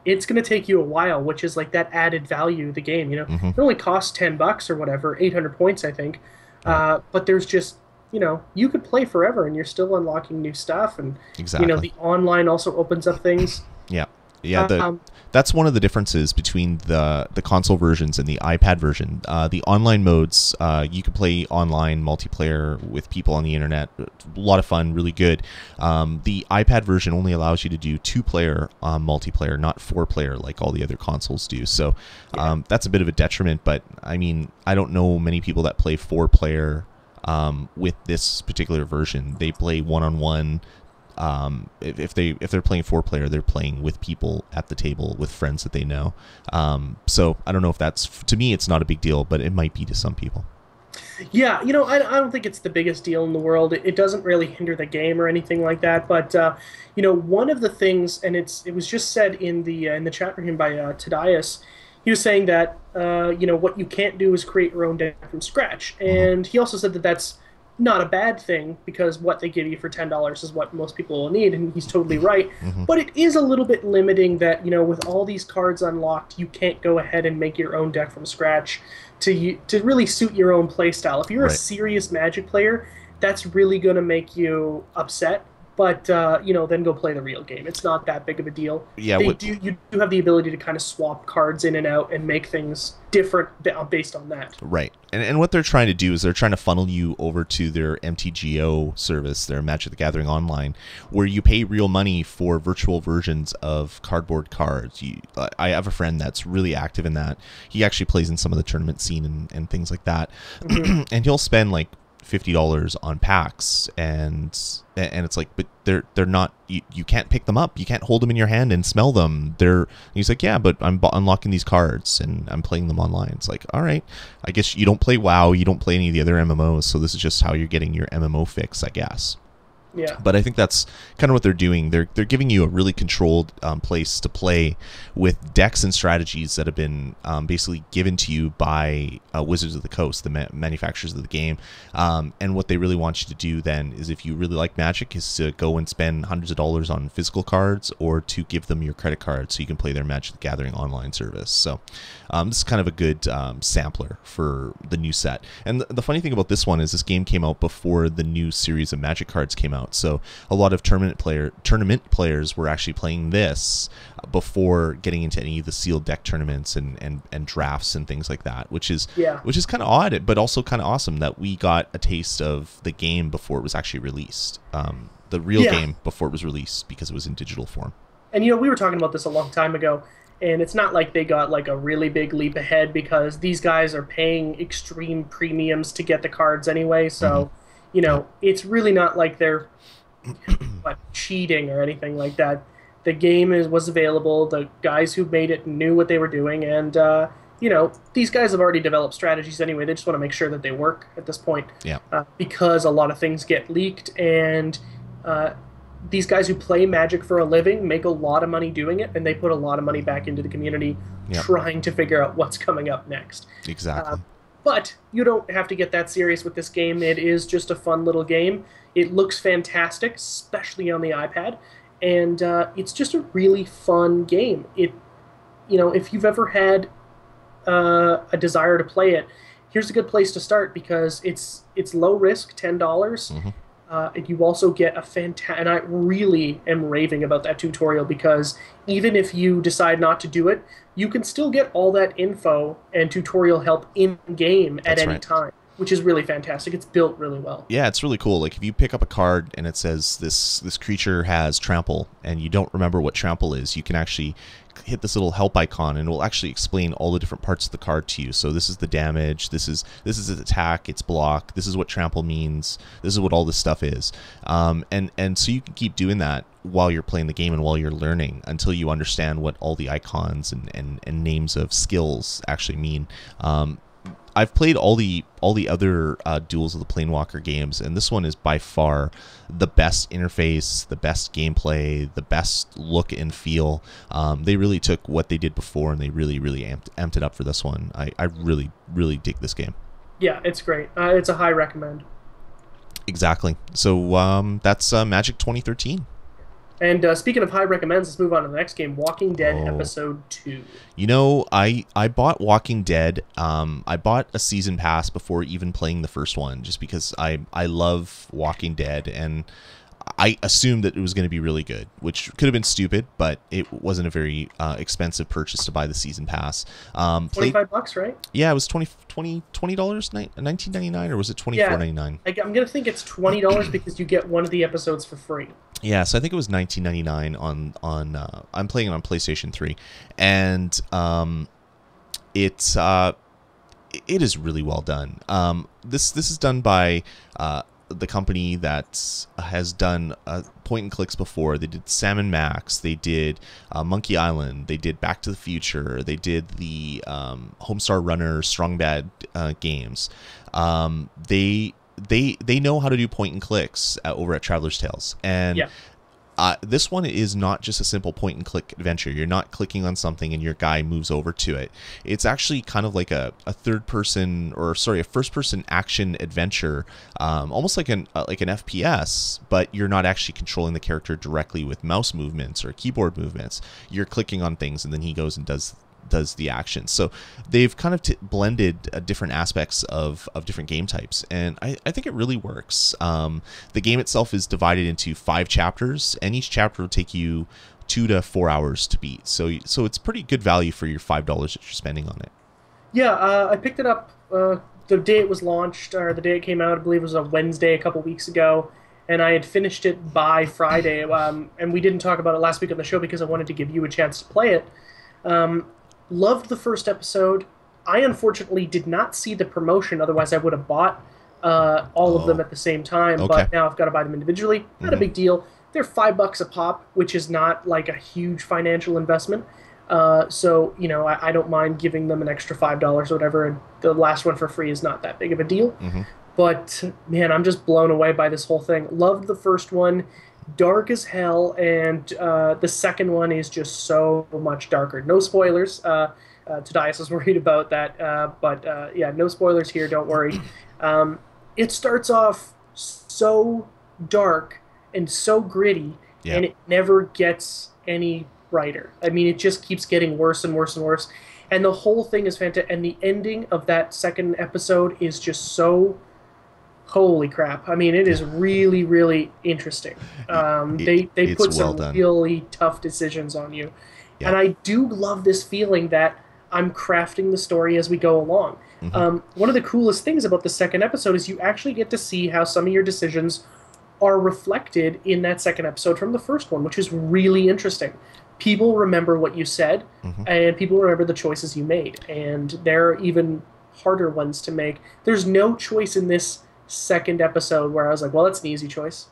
It's going to take you a while, which is like that added value of the game. You know, it only costs $10 or whatever, 800 points, I think. But there's just, you know, you could play forever and you're still unlocking new stuff, and exactly. You know, the online also opens up things. Yeah. Yeah, that's one of the differences between the console versions and the iPad version. The online modes, you can play online multiplayer with people on the internet. A lot of fun, really good. The iPad version only allows you to do 2-player multiplayer, not 4-player like all the other consoles do. So that's a bit of a detriment. But I mean, I don't know many people that play 4-player with this particular version. They play one-on-one. If they're playing 4-player, they're playing with people at the table, with friends that they know. So I don't know if that's, to me, it's not a big deal, but it might be to some people. Yeah, I don't think it's the biggest deal in the world. It doesn't really hinder the game or anything like that. But one of the things, and it was just said in the chat room by Tadias. He was saying that what you can't do is create your own deck from scratch, and he also said that that's not a bad thing, because what they give you for $10 is what most people will need, and he's totally right. But it is a little bit limiting that, with all these cards unlocked, you can't go ahead and make your own deck from scratch to really suit your own playstyle. If you're a serious Magic player, that's really going to make you upset. But then go play the real game. It's not that big of a deal. Yeah, you do have the ability to kind of swap cards in and out and make things different based on that. Right, and what they're trying to do is they're trying to funnel you over to their MTGO service, their Magic the Gathering Online, where you pay real money for virtual versions of cardboard cards. I have a friend that's really active in that. He actually plays in some of the tournament scene and things like that, and he'll spend like $50 on packs, and it's like, but they're not, you can't pick them up, you can't hold them in your hand and smell them. He's like, yeah, but I'm unlocking these cards and I'm playing them online. It's like, all right, I guess you don't play WoW, you don't play any of the other MMOs, so this is just how you're getting your MMO fix, I guess. Yeah. But I think that's kind of what they're doing. They're giving you a really controlled place to play with decks and strategies that have been basically given to you by Wizards of the Coast, the manufacturers of the game. And what they really want you to do then is, if you really like Magic, is to go and spend hundreds of dollars on physical cards, or to give them your credit card so you can play their Magic the Gathering online service. So this is kind of a good sampler for the new set. And the funny thing about this one is this game came out before the new series of Magic cards came out. So a lot of tournament players were actually playing this before getting into any of the sealed deck tournaments and drafts and things like that, which is kind of odd, but also kind of awesome that we got a taste of the game before it was actually released. The real game before it was released, because it was in digital form. And we were talking about this a long time ago, and it's not like they got like a really big leap ahead, because these guys are paying extreme premiums to get the cards anyway. So it's really not like they're cheating or anything like that. The game was available. The guys who made it knew what they were doing, and these guys have already developed strategies anyway. They just want to make sure that they work at this point. Yeah. Because a lot of things get leaked, and these guys who play Magic for a living make a lot of money doing it, and they put a lot of money back into the community trying to figure out what's coming up next. Exactly. But you don't have to get that serious with this game. It is just a fun little game. It looks fantastic, especially on the iPad, and it's just a really fun game. If you've ever had a desire to play it, here's a good place to start, because it's low risk, $10. And you also get and I really am raving about that tutorial, because even if you decide not to do it, you can still get all that info and tutorial help in-game at any time, which is really fantastic. It's built really well. Yeah, it's really cool. Like, if you pick up a card and it says this creature has trample, and you don't remember what trample is, you can actually hit this little help icon, and it will actually explain all the different parts of the card to you. So this is the damage, this is its attack, its block, this is what trample means, this is what all this stuff is. And so you can keep doing that while you're playing the game and while you're learning, until you understand what all the icons and names of skills actually mean. I've played all the other Duels of the Planewalker games, and this one is by far the best interface, the best gameplay, the best look and feel. They really took what they did before, and they really amped it up for this one. I really dig this game. Yeah, it's great. It's a high recommend. Exactly. So that's Magic 2013. And speaking of high recommends, let's move on to the next game, Walking Dead Episode 2. I bought Walking Dead. I bought a season pass before even playing the first one, just because I love Walking Dead, and I assumed that it was going to be really good, which could have been stupid, but it wasn't a very expensive purchase to buy the season pass. $25, right? Yeah, it was $20, $19.99, or was it $24.99? I'm gonna think it's $20 because you get one of the episodes for free. Yeah, so I think it was $19.99 on I'm playing it on PlayStation 3, and it is really well done. This is done by the company that has done point and clicks before. They did Sam and Max, they did Monkey Island, they did Back to the Future, they did the Homestar Runner Strong Bad games. They know how to do point and clicks over at Traveler's Tales, and this one is not just a simple point and click adventure. You're not clicking on something and your guy moves over to it. It's actually kind of like a first person action adventure, almost like an FPS, but you're not actually controlling the character directly with mouse movements or keyboard movements. You're clicking on things and then he goes and does the action. So they've kind of blended different aspects of different game types, and I think it really works. The game itself is divided into 5 chapters, and each chapter will take you 2 to 4 hours to beat. So it's pretty good value for your $5 that you're spending on it. Yeah, I picked it up the day it was launched, or the day it came out. I believe it was a Wednesday a couple weeks ago, and I had finished it by Friday. And we didn't talk about it last week on the show because I wanted to give you a chance to play it. Loved the first episode. I unfortunately did not see the promotion, otherwise I would have bought all of them at the same time, but now I've got to buy them individually. Not a big deal. They're $5 a pop, which is not like a huge financial investment. So, I don't mind giving them an extra $5 or whatever, and the last one for free is not that big of a deal. But, man, I'm just blown away by this whole thing. Loved the first one. Dark as hell, and the second one is just so much darker. No spoilers. Tobias was worried about that, but no spoilers here, don't worry. It starts off so dark and so gritty, and it never gets any brighter. I mean, it just keeps getting worse and worse and worse, and the whole thing is fantastic, and the ending of that second episode is just so... Holy crap. I mean, it is really, really interesting. They put some really tough decisions on you. And I do love this feeling that I'm crafting the story as we go along. One of the coolest things about the second episode is you actually get to see how some of your decisions are reflected in that second episode from the first one, which is really interesting. People remember what you said, and people remember the choices you made. And there are even harder ones to make. There's no choice in this second episode where I was like, well, that's an easy choice.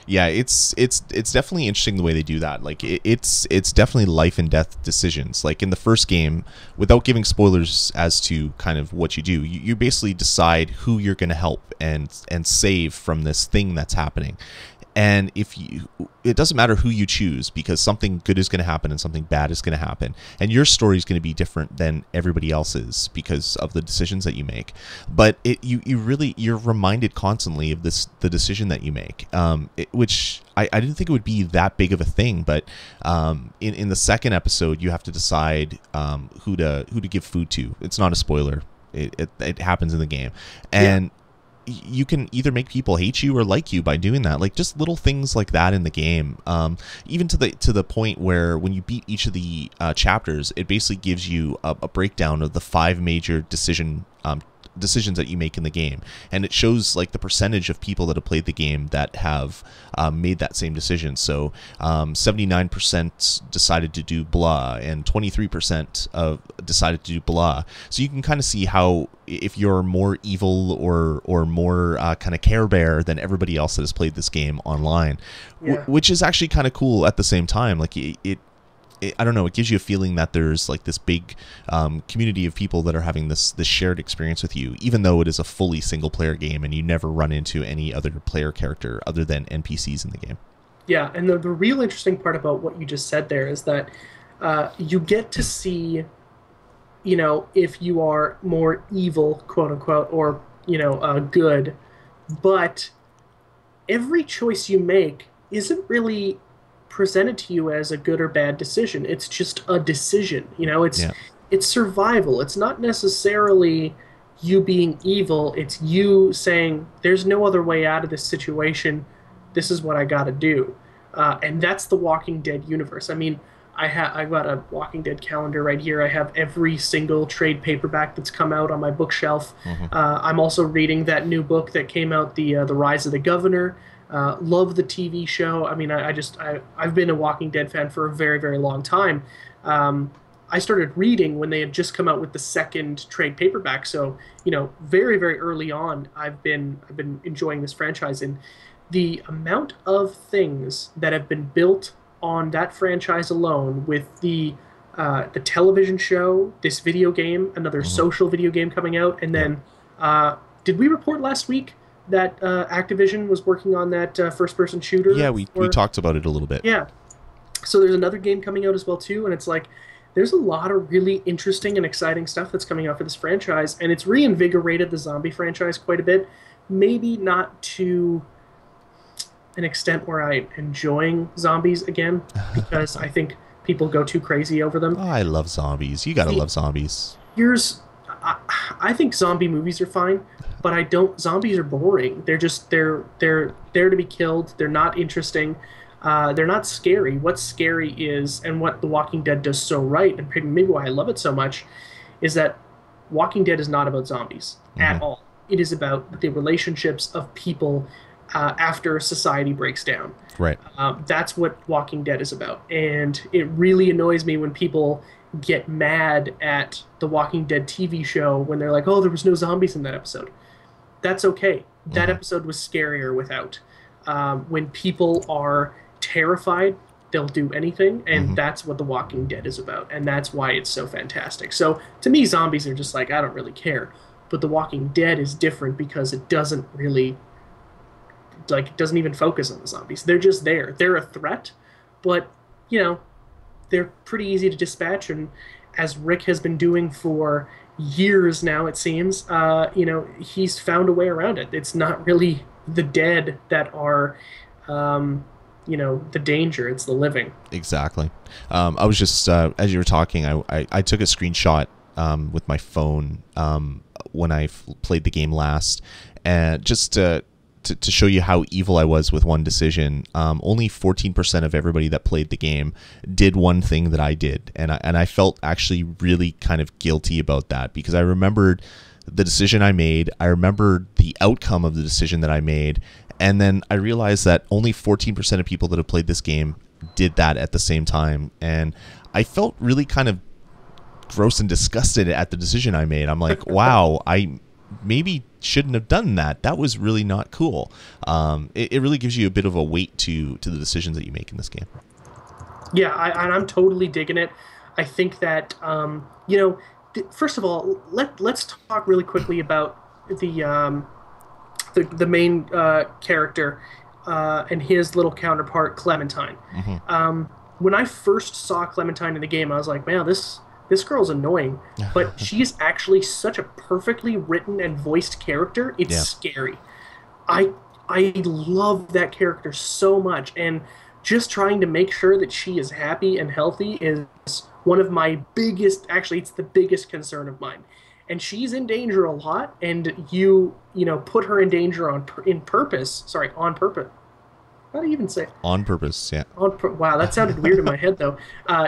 Yeah, it's definitely interesting the way they do that. Like it's definitely life and death decisions. Like in the first game, without giving spoilers as to kind of what you do, you basically decide who you're going to help and save from this thing that's happening. And it doesn't matter who you choose, because something good is going to happen and something bad is going to happen, and your story is going to be different than everybody else's because of the decisions that you make. But you're reminded constantly of the decision that you make, which I didn't think it would be that big of a thing. But in the second episode, you have to decide who to give food to. It's not a spoiler. It happens in the game, and you can either make people hate you or like you by doing that. Like just little things like that in the game, even to the point where when you beat each of the chapters, it basically gives you a breakdown of the 5 major decisions that you make in the game, and it shows like the percentage of people that have played the game that have made that same decision. So 79% decided to do blah, and 23% decided to do blah. So you can kind of see how, if you're more evil or more kind of Care Bear than everybody else that has played this game online, which is actually kind of cool at the same time. Like I don't know, it gives you a feeling that there's like this big community of people that are having this shared experience with you, even though it is a fully single player game and you never run into any other player character other than NPCs in the game. Yeah, and the real interesting part about what you just said there is that you get to see, if you are more evil, quote unquote, or, good, but every choice you make isn't really presented to you as a good or bad decision. It's just a decision. It's survival. It's not necessarily you being evil. It's you saying there's no other way out of this situation this is what I got to do. And that's the Walking Dead universe. I mean, I've got a Walking Dead calendar right here. I have every single trade paperback that's come out on my bookshelf. I'm also reading that new book that came out, the Rise of the Governor. Love the TV show. I mean, I've been a Walking Dead fan for a very, very long time. I started reading when they had just come out with the second trade paperback. So, very, very early on, I've been enjoying this franchise, and the amount of things that have been built on that franchise alone, with the television show, this video game, another social video game coming out, and then did we report last week that Activision was working on that first-person shooter? Yeah, we talked about it a little bit. Yeah. So there's another game coming out as well too, and it's like there's a lot of really interesting and exciting stuff that's coming out for this franchise, and it's reinvigorated the zombie franchise quite a bit. Maybe not to an extent where I'm enjoying zombies again, because I think people go too crazy over them. Oh, I love zombies. You gotta love zombies. I think zombie movies are fine, but I don't. Zombies are boring. They're there to be killed. They're not interesting. They're not scary. What's scary is, and what The Walking Dead does so right, and maybe why I love it so much, is that Walking Dead is not about zombies at all. It is about the relationships of people after society breaks down. Right. That's what Walking Dead is about. And it really annoys me when people get mad at the Walking Dead TV show when they're like, oh, there was no zombies in that episode. That's okay. That episode was scarier without. When people are terrified, they'll do anything, and that's what The Walking Dead is about, and that's why it's so fantastic. So to me, zombies are just like, I don't really care. But The Walking Dead is different because it doesn't really, it doesn't even focus on the zombies. They're just there. They're a threat, but, they're pretty easy to dispatch, and as Rick has been doing for years now, it seems, he's found a way around it. It's not really the dead that are the danger. It's the living. Exactly. I was just as you were talking, I took a screenshot with my phone when I played the game last, and just to show you how evil I was with one decision. Only 14% of everybody that played the game did one thing that I did, and I felt actually really kind of guilty about that, because I remembered the decision I made. I remembered the outcome of the decision that I made, and then I realized that only 14% of people that have played this game did that at the same time, and I felt really kind of gross and disgusted at the decision I made. I'm like, wow, I maybe shouldn't have done that. That was really not cool. It really gives you a bit of a weight to the decisions that you make in this game. Yeah, I'm totally digging it. I think that first of all, let's talk really quickly about the main character and his little counterpart, Clementine. When I first saw Clementine in the game, I was like, man, this girl's annoying, but she's actually such a perfectly written and voiced character. It's scary. I love that character so much, and just trying to make sure that she is happy and healthy is one of my biggest, actually it's the biggest concern of mine. And she's in danger a lot, and you put her in danger on purpose. How do you even say? On purpose, yeah. Wow, that sounded weird in my head, though.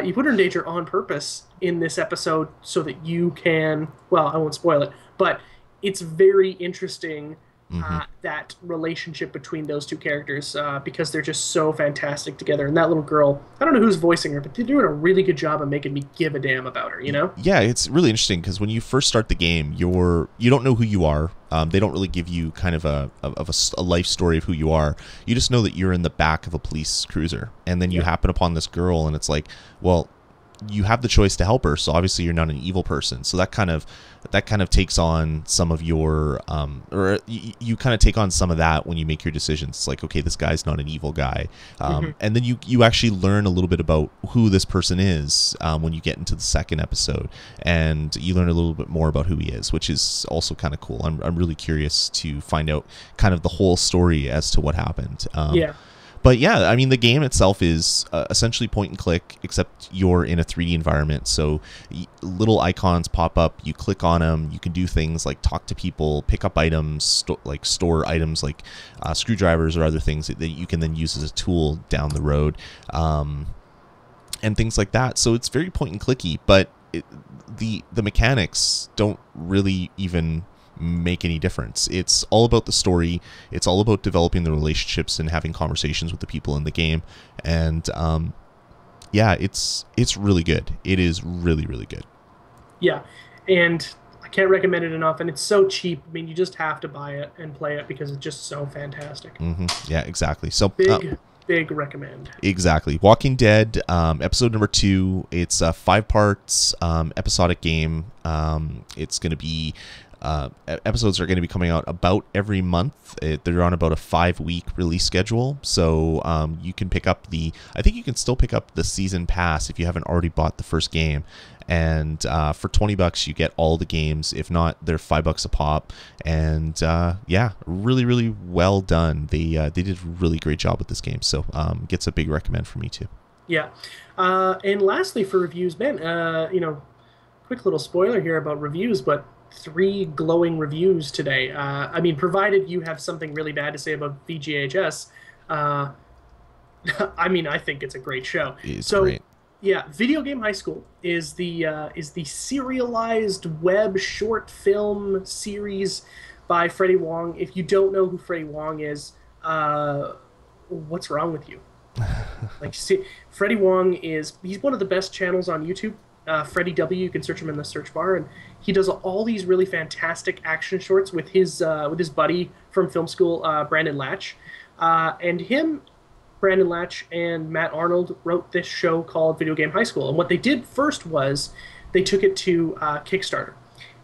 You put her in danger on purpose in this episode so that you can... Well, I won't spoil it, but it's very interesting, that relationship between those two characters, because they're just so fantastic together. And that little girl, I don't know who's voicing her, but they're doing a really good job of making me give a damn about her, Yeah, it's really interesting, because when you first start the game, you don't know who you are. They don't really give you kind of a life story of who you are. You just know that you're in the back of a police cruiser, and then you happen upon this girl, and it's like, well, you have the choice to help her, so obviously you're not an evil person. So that kind of takes on some of your or you kind of take on some of that when you make your decisions. It's like, okay, this guy's not an evil guy, and then you actually learn a little bit about who this person is when you get into the second episode, and you learn a little bit more about who he is, which is also kind of cool. I'm really curious to find out kind of the whole story as to what happened. But yeah, I mean, the game itself is essentially point and click, except you're in a 3D environment. So little icons pop up, you click on them, you can do things like talk to people, pick up items, store items like screwdrivers or other things that you can then use as a tool down the road, and things like that. So it's very point and clicky, but the mechanics don't really even make any difference. It's all about the story. It's all about developing the relationships and having conversations with the people in the game. And yeah, it's really good. It is really, really good. Yeah, and I can't recommend it enough. And it's so cheap. I mean, you just have to buy it and play it because it's just so fantastic. Yeah, exactly. So big recommend. Exactly. Walking Dead, episode number 2. It's a 5 parts episodic game. It's going to be episodes are going to be coming out about every month. They're on about a 5-week release schedule, so you can pick up I think you can still pick up the season pass if you haven't already bought the first game, and for $20 you get all the games. If not, they're $5 a pop, and yeah, really, really well done. They did a really great job with this game, so gets a big recommend from me too. Yeah, and lastly for reviews, Ben, quick little spoiler here about reviews, but 3 glowing reviews today. I mean, provided you have something really bad to say about VGHS, I mean, I think it's a great show. It's great. Yeah, Video Game High School is the serialized web short film series by Freddy Wong. If you don't know who Freddy Wong is, what's wrong with you? Freddy Wong he's one of the best channels on YouTube. Freddy W, you can search him in the search bar, and he does all these really fantastic action shorts with his buddy from film school, Brandon Latch, and Brandon Latch and Matt Arnold wrote this show called Video Game High School. And what they did first was they took it to Kickstarter,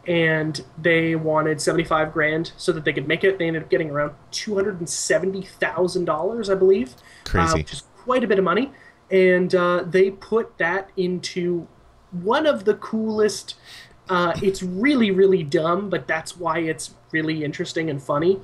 and they wanted $75,000 so that they could make it. They ended up getting around $270,000, I believe, crazy, which is quite a bit of money, and they put that into one of the coolest, it's really, really dumb, but that's why it's really interesting and funny.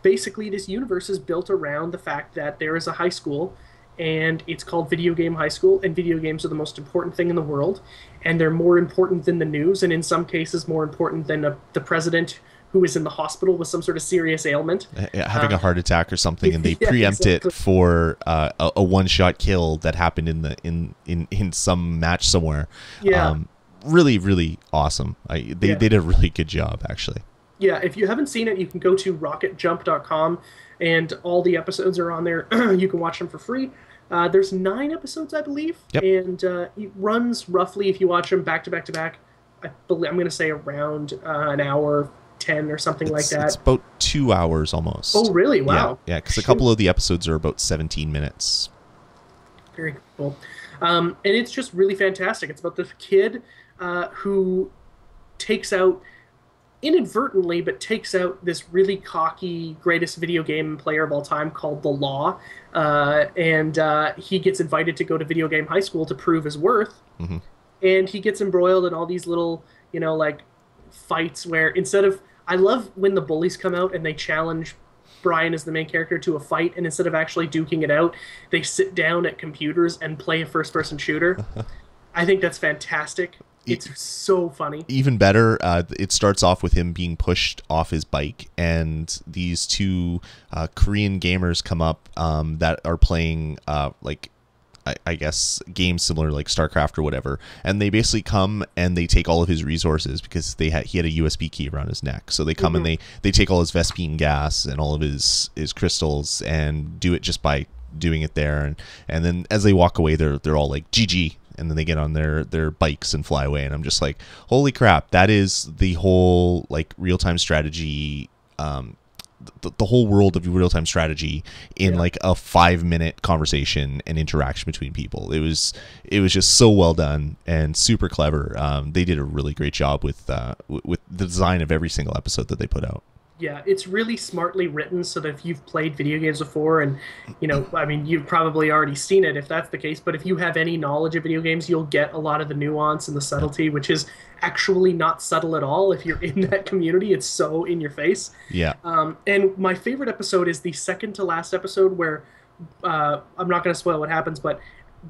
Basically, this universe is built around the fact that there is a high school, and it's called Video Game High School, and video games are the most important thing in the world, and they're more important than the news, and in some cases more important than the president who is in the hospital with some sort of serious ailment. Having a heart attack or something, and they preempt it for a one-shot kill that happened in some match somewhere. Yeah. Really, really awesome. They did a really good job, actually. Yeah, if you haven't seen it, you can go to rocketjump.com, and all the episodes are on there. You can watch them for free. There's 9 episodes, I believe, yep. And it runs roughly, if you watch them back to back to back, I'm going to say around an hour 10 or something like that. It's about 2 hours almost. Oh, really? Wow. Yeah, because a couple of the episodes are about 17 minutes. Very cool. And it's just really fantastic. It's about this kid who inadvertently takes out this really cocky greatest video game player of all time called The Law, and he gets invited to go to Video Game High School to prove his worth. And he gets embroiled in all these little fights where I love when the bullies come out and they challenge Brian as the main character to a fight, and instead of actually duking it out, they sit down at computers and play a first-person shooter. I think that's fantastic. It's so funny. Even better, it starts off with him being pushed off his bike, and these 2 Korean gamers come up that are playing I guess games similar like StarCraft or whatever, and they basically come and they take all of his resources because he had a USB key around his neck. So they come and they take all his Vespine gas and all of his crystals and do it just by doing it there, and then as they walk away, they're all like GG, and then they get on their bikes and fly away. And I'm just like, holy crap, that is the whole like real-time strategy, the whole world of real-time strategy in like a 5-minute conversation and interaction between people. It was just so well done and super clever. They did a really great job with the design of every single episode that they put out. Yeah, it's really smartly written so that if you've played video games before, and, I mean, you've probably already seen it if that's the case, but if you have any knowledge of video games, you'll get a lot of the nuance and the subtlety, which is actually not subtle at all if you're in that community. It's so in your face. Yeah. And my favorite episode is the second to last episode where I'm not going to spoil what happens, but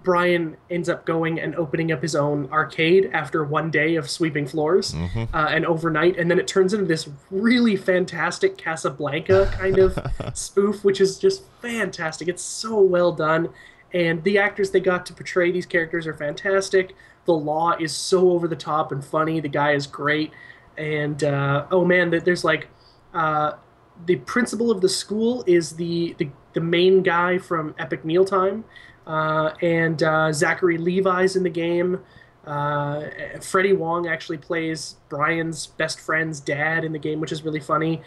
Brian ends up going and opening up his own arcade after one day of sweeping floors and overnight, and then it turns into this really fantastic Casablanca kind of spoof, which is just fantastic. It's so well done, and the actors they got to portray these characters are fantastic. The law is so over the top and funny. The guy is great, and oh man, there's like the principal of the school is the main guy from Epic Mealtime. And Zachary Levi's in the game. Freddy Wong actually plays Brian's best friend's dad in the game, which is really funny.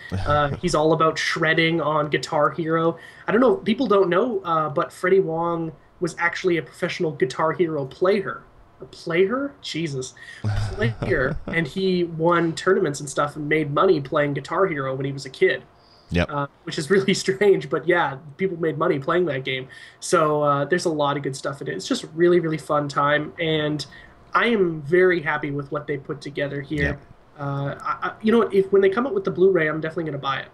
He's all about shredding on Guitar Hero. I don't know, people don't know, but Freddy Wong was actually a professional Guitar Hero player. A player? Jesus. Player. And he won tournaments and stuff and made money playing Guitar Hero when he was a kid. Yep. Which is really strange, but yeah, people made money playing that game. So there's a lot of good stuff in it. It's just a really, really fun time, and I am very happy with what they put together here. Yep. You know what? When they come up with the Blu-ray, I'm definitely going to buy it.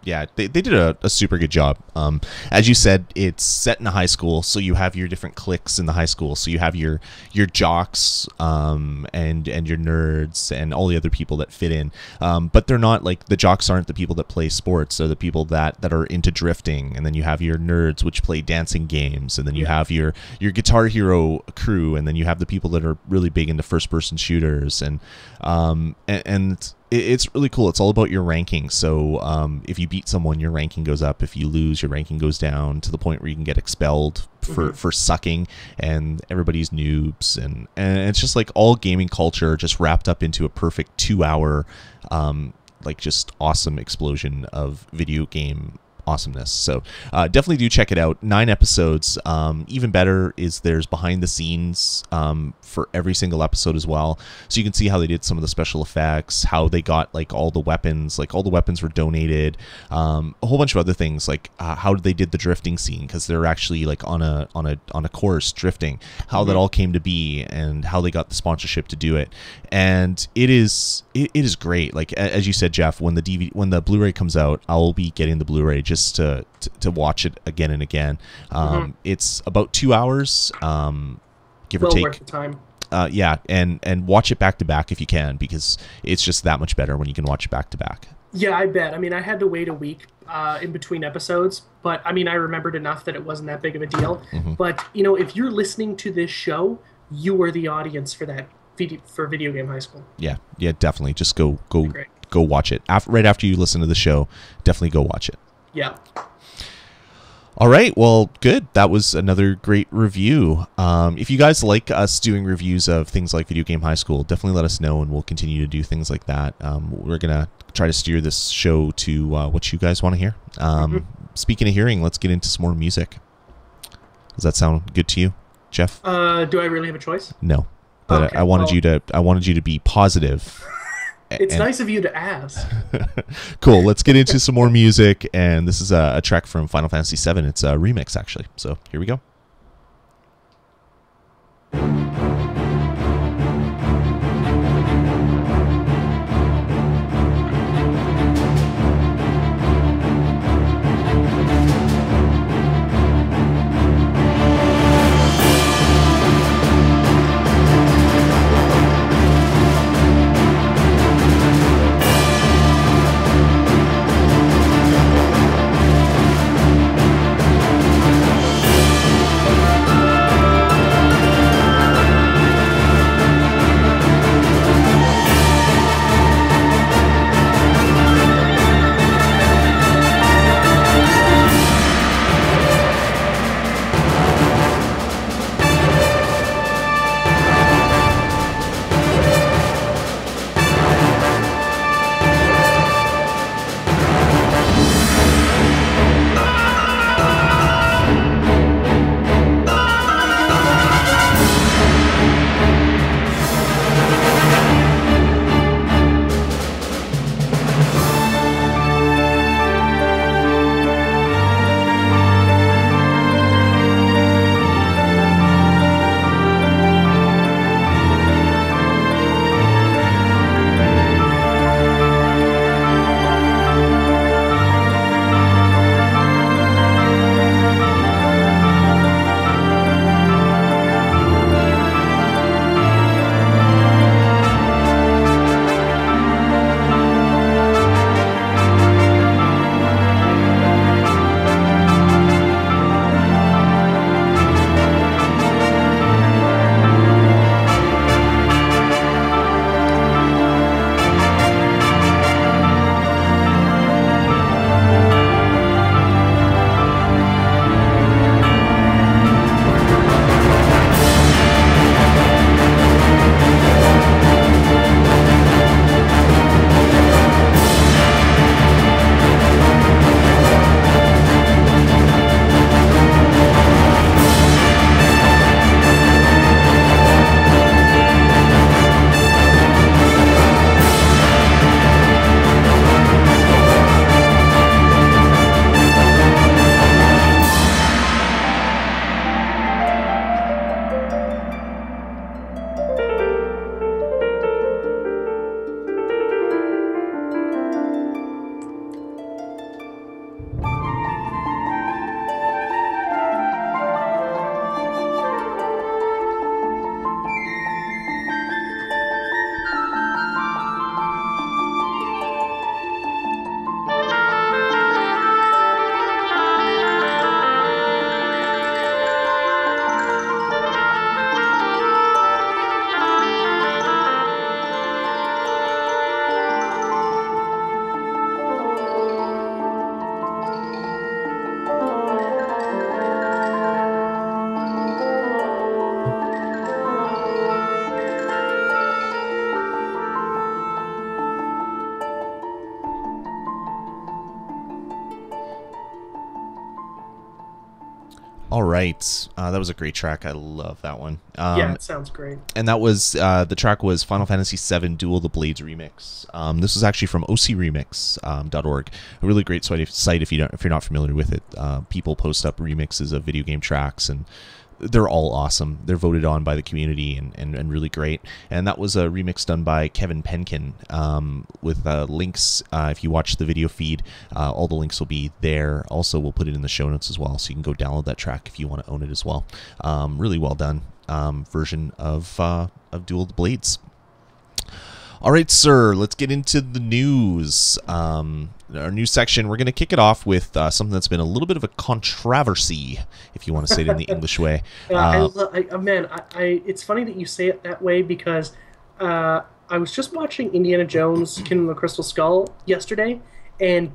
Yeah, they did a super good job. As you said, it's set in a high school, so you have your different cliques in the high school. So you have your jocks and your nerds and all the other people that fit in. But they're not like, the jocks aren't the people that play sports. They're the people that are into drifting. And then you have your nerds, which play dancing games. And then you have your Guitar Hero crew. And then you have the people that are really big into first-person shooters. And it's really cool. It's all about your ranking. So if you beat someone, your ranking goes up. If you lose, your ranking goes down to the point where you can get expelled for sucking, and everybody's noobs. And it's just like all gaming culture just wrapped up into a perfect 2-hour like just awesome explosion of video game awesomeness. So definitely do check it out. 9 episodes. Even better is there's behind the scenes for every single episode as well, so you can see how they did some of the special effects, how they got like all the weapons were donated, a whole bunch of other things, like how they did the drifting scene, because they're actually like on a course drifting, how that all came to be, and how they got the sponsorship to do it. And it is great. Like as you said, Jeff, when the Blu-ray comes out, I'll be getting the Blu-ray just to watch it again and again. It's about 2 hours, give or take. Worth the time. Yeah, and watch it back to back if you can, because it's just that much better when you can watch it back to back. Yeah, I bet. I mean, I had to wait a week in between episodes, but I mean, I remembered enough that it wasn't that big of a deal. But you know, if you're listening to this show, you are the audience for that for Video Game High School. Yeah, definitely. Just go watch it right after you listen to the show. Definitely go watch it. Yeah. All right, well, good. That was another great review. If you guys like us doing reviews of things like Video Game High School, definitely let us know, and we'll continue to do things like that. We're going to try to steer this show to what you guys want to hear. Speaking of hearing, let's get into some more music. Does that sound good to you, Jeff? Do I really have a choice? No, but okay, I wanted you to be positive. It's nice of you to ask. Cool. Let's get into some more music, and this is a track from Final Fantasy VII. It's a remix, actually. So here we go. right. That was a great track. I love that one. Yeah, it sounds great. And that was the track was Final Fantasy VII Duel of the Blades remix. This was actually from ocremix.org, a really great site if you're not familiar with it. People post up remixes of video game tracks, and they're all awesome. They're voted on by the community and really great. And that was a remix done by Kevin Penkin with links. If you watch the video feed, all the links will be there. Also, we'll put it in the show notes as well, so you can go download that track if you want to own it as well. Really well done version of Duel of the Blades. All right, sir, let's get into the news. Our news section, we're going to kick it off with something that's been a little bit of a controversy, if you want to say it in the English way. It's funny that you say it that way because I was just watching Indiana Jones Kingdom of the Crystal Skull yesterday, and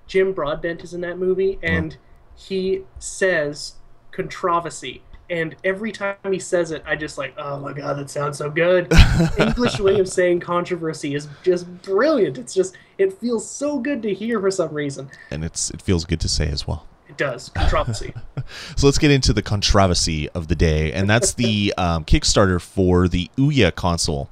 Jim Broadbent is in that movie, and he says controversy. And every time he says it, I just like, oh my god, that sounds so good. English way of saying controversy is just brilliant. It feels so good to hear for some reason. And it feels good to say as well. It does. Controversy. So let's get into the controversy of the day, and that's the Kickstarter for the Ouya console.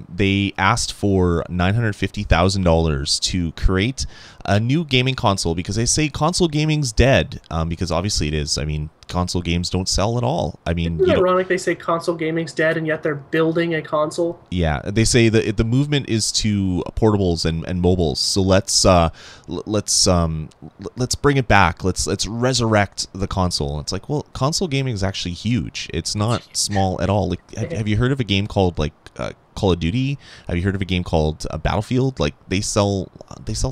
They asked for $950,000 to create a new gaming console because they say console gaming's dead, because obviously it is. I mean, console games don't sell at all. I mean, isn't it ironic they say console gaming's dead and yet they're building a console? Yeah, they say that the movement is to portables and mobiles. So let's bring it back. Let's resurrect the console. It's like, well, console gaming is actually huge. It's not small at all. Like, have you heard of a game called Call of Duty? Have you heard of a game called Battlefield? Like, they sell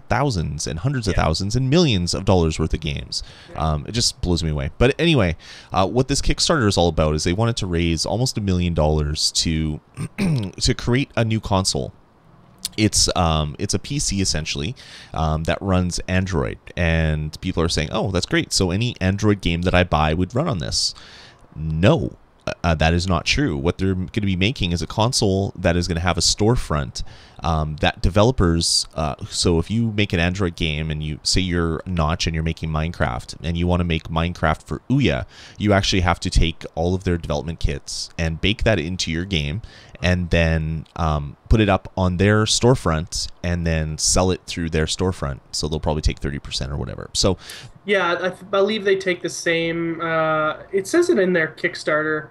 thousands and hundreds of thousands and millions of dollars worth of games. It just blows me away. But anyway, what this Kickstarter is all about is they wanted to raise almost $1 million to to create a new console. It's a PC essentially that runs Android, and people are saying, oh, that's great. So any Android game that I buy would run on this. No. That is not true. What they're going to be making is a console that is going to have a storefront that developers, so if you make an Android game and you say you're Notch and you're making Minecraft and you want to make Minecraft for Ouya, you actually have to take all of their development kits and bake that into your game and then put it up on their storefront and then sell it through their storefront. So they'll probably take 30% or whatever. So yeah, I believe they take the same. It says it in their Kickstarter.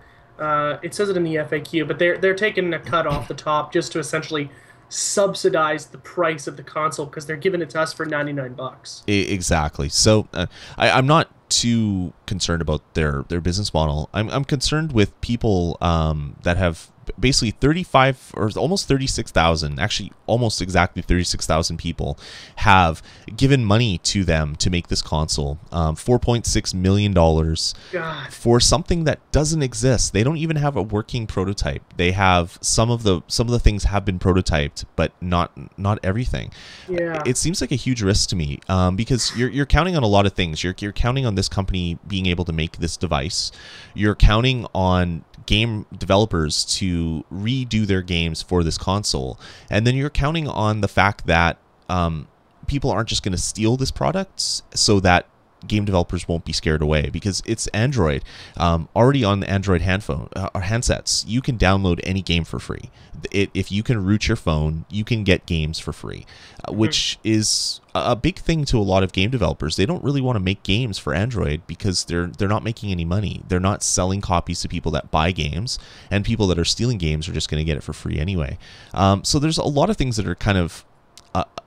It says it in the FAQ, but they're taking a cut off the top just to essentially subsidize the price of the console because they're giving it to us for $99. Exactly. So I'm not too concerned about their business model. I'm concerned with people that have basically 35 or almost 36,000, actually almost exactly 36,000 people have given money to them to make this console. $4.6 million for something that doesn't exist. They don't even have a working prototype. They have some of the things have been prototyped, but not everything. Yeah. It seems like a huge risk to me because you're counting on a lot of things. You're counting on this company being able to make this device. You're counting on game developers to redo their games for this console, and then you're counting on the fact that people aren't just going to steal this product so that game developers won't be scared away because it's Android. Already on the Android handsets, you can download any game for free. If you can root your phone, you can get games for free, which is a big thing to a lot of game developers. They don't really want to make games for Android because they're not making any money. They're not selling copies to people that buy games, and people that are stealing games are just going to get it for free anyway. So there's a lot of things that are kind of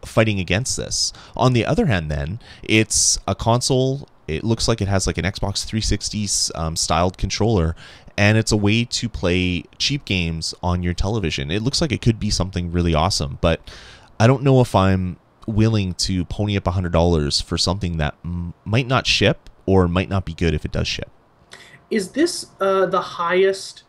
fighting against this. On the other hand, then, it's a console. It looks like it has like an Xbox 360 styled controller, and it's a way to play cheap games on your television. It looks like it could be something really awesome, but I don't know if I'm willing to pony up $100 for something that might not ship or might not be good if it does ship. Is this the highest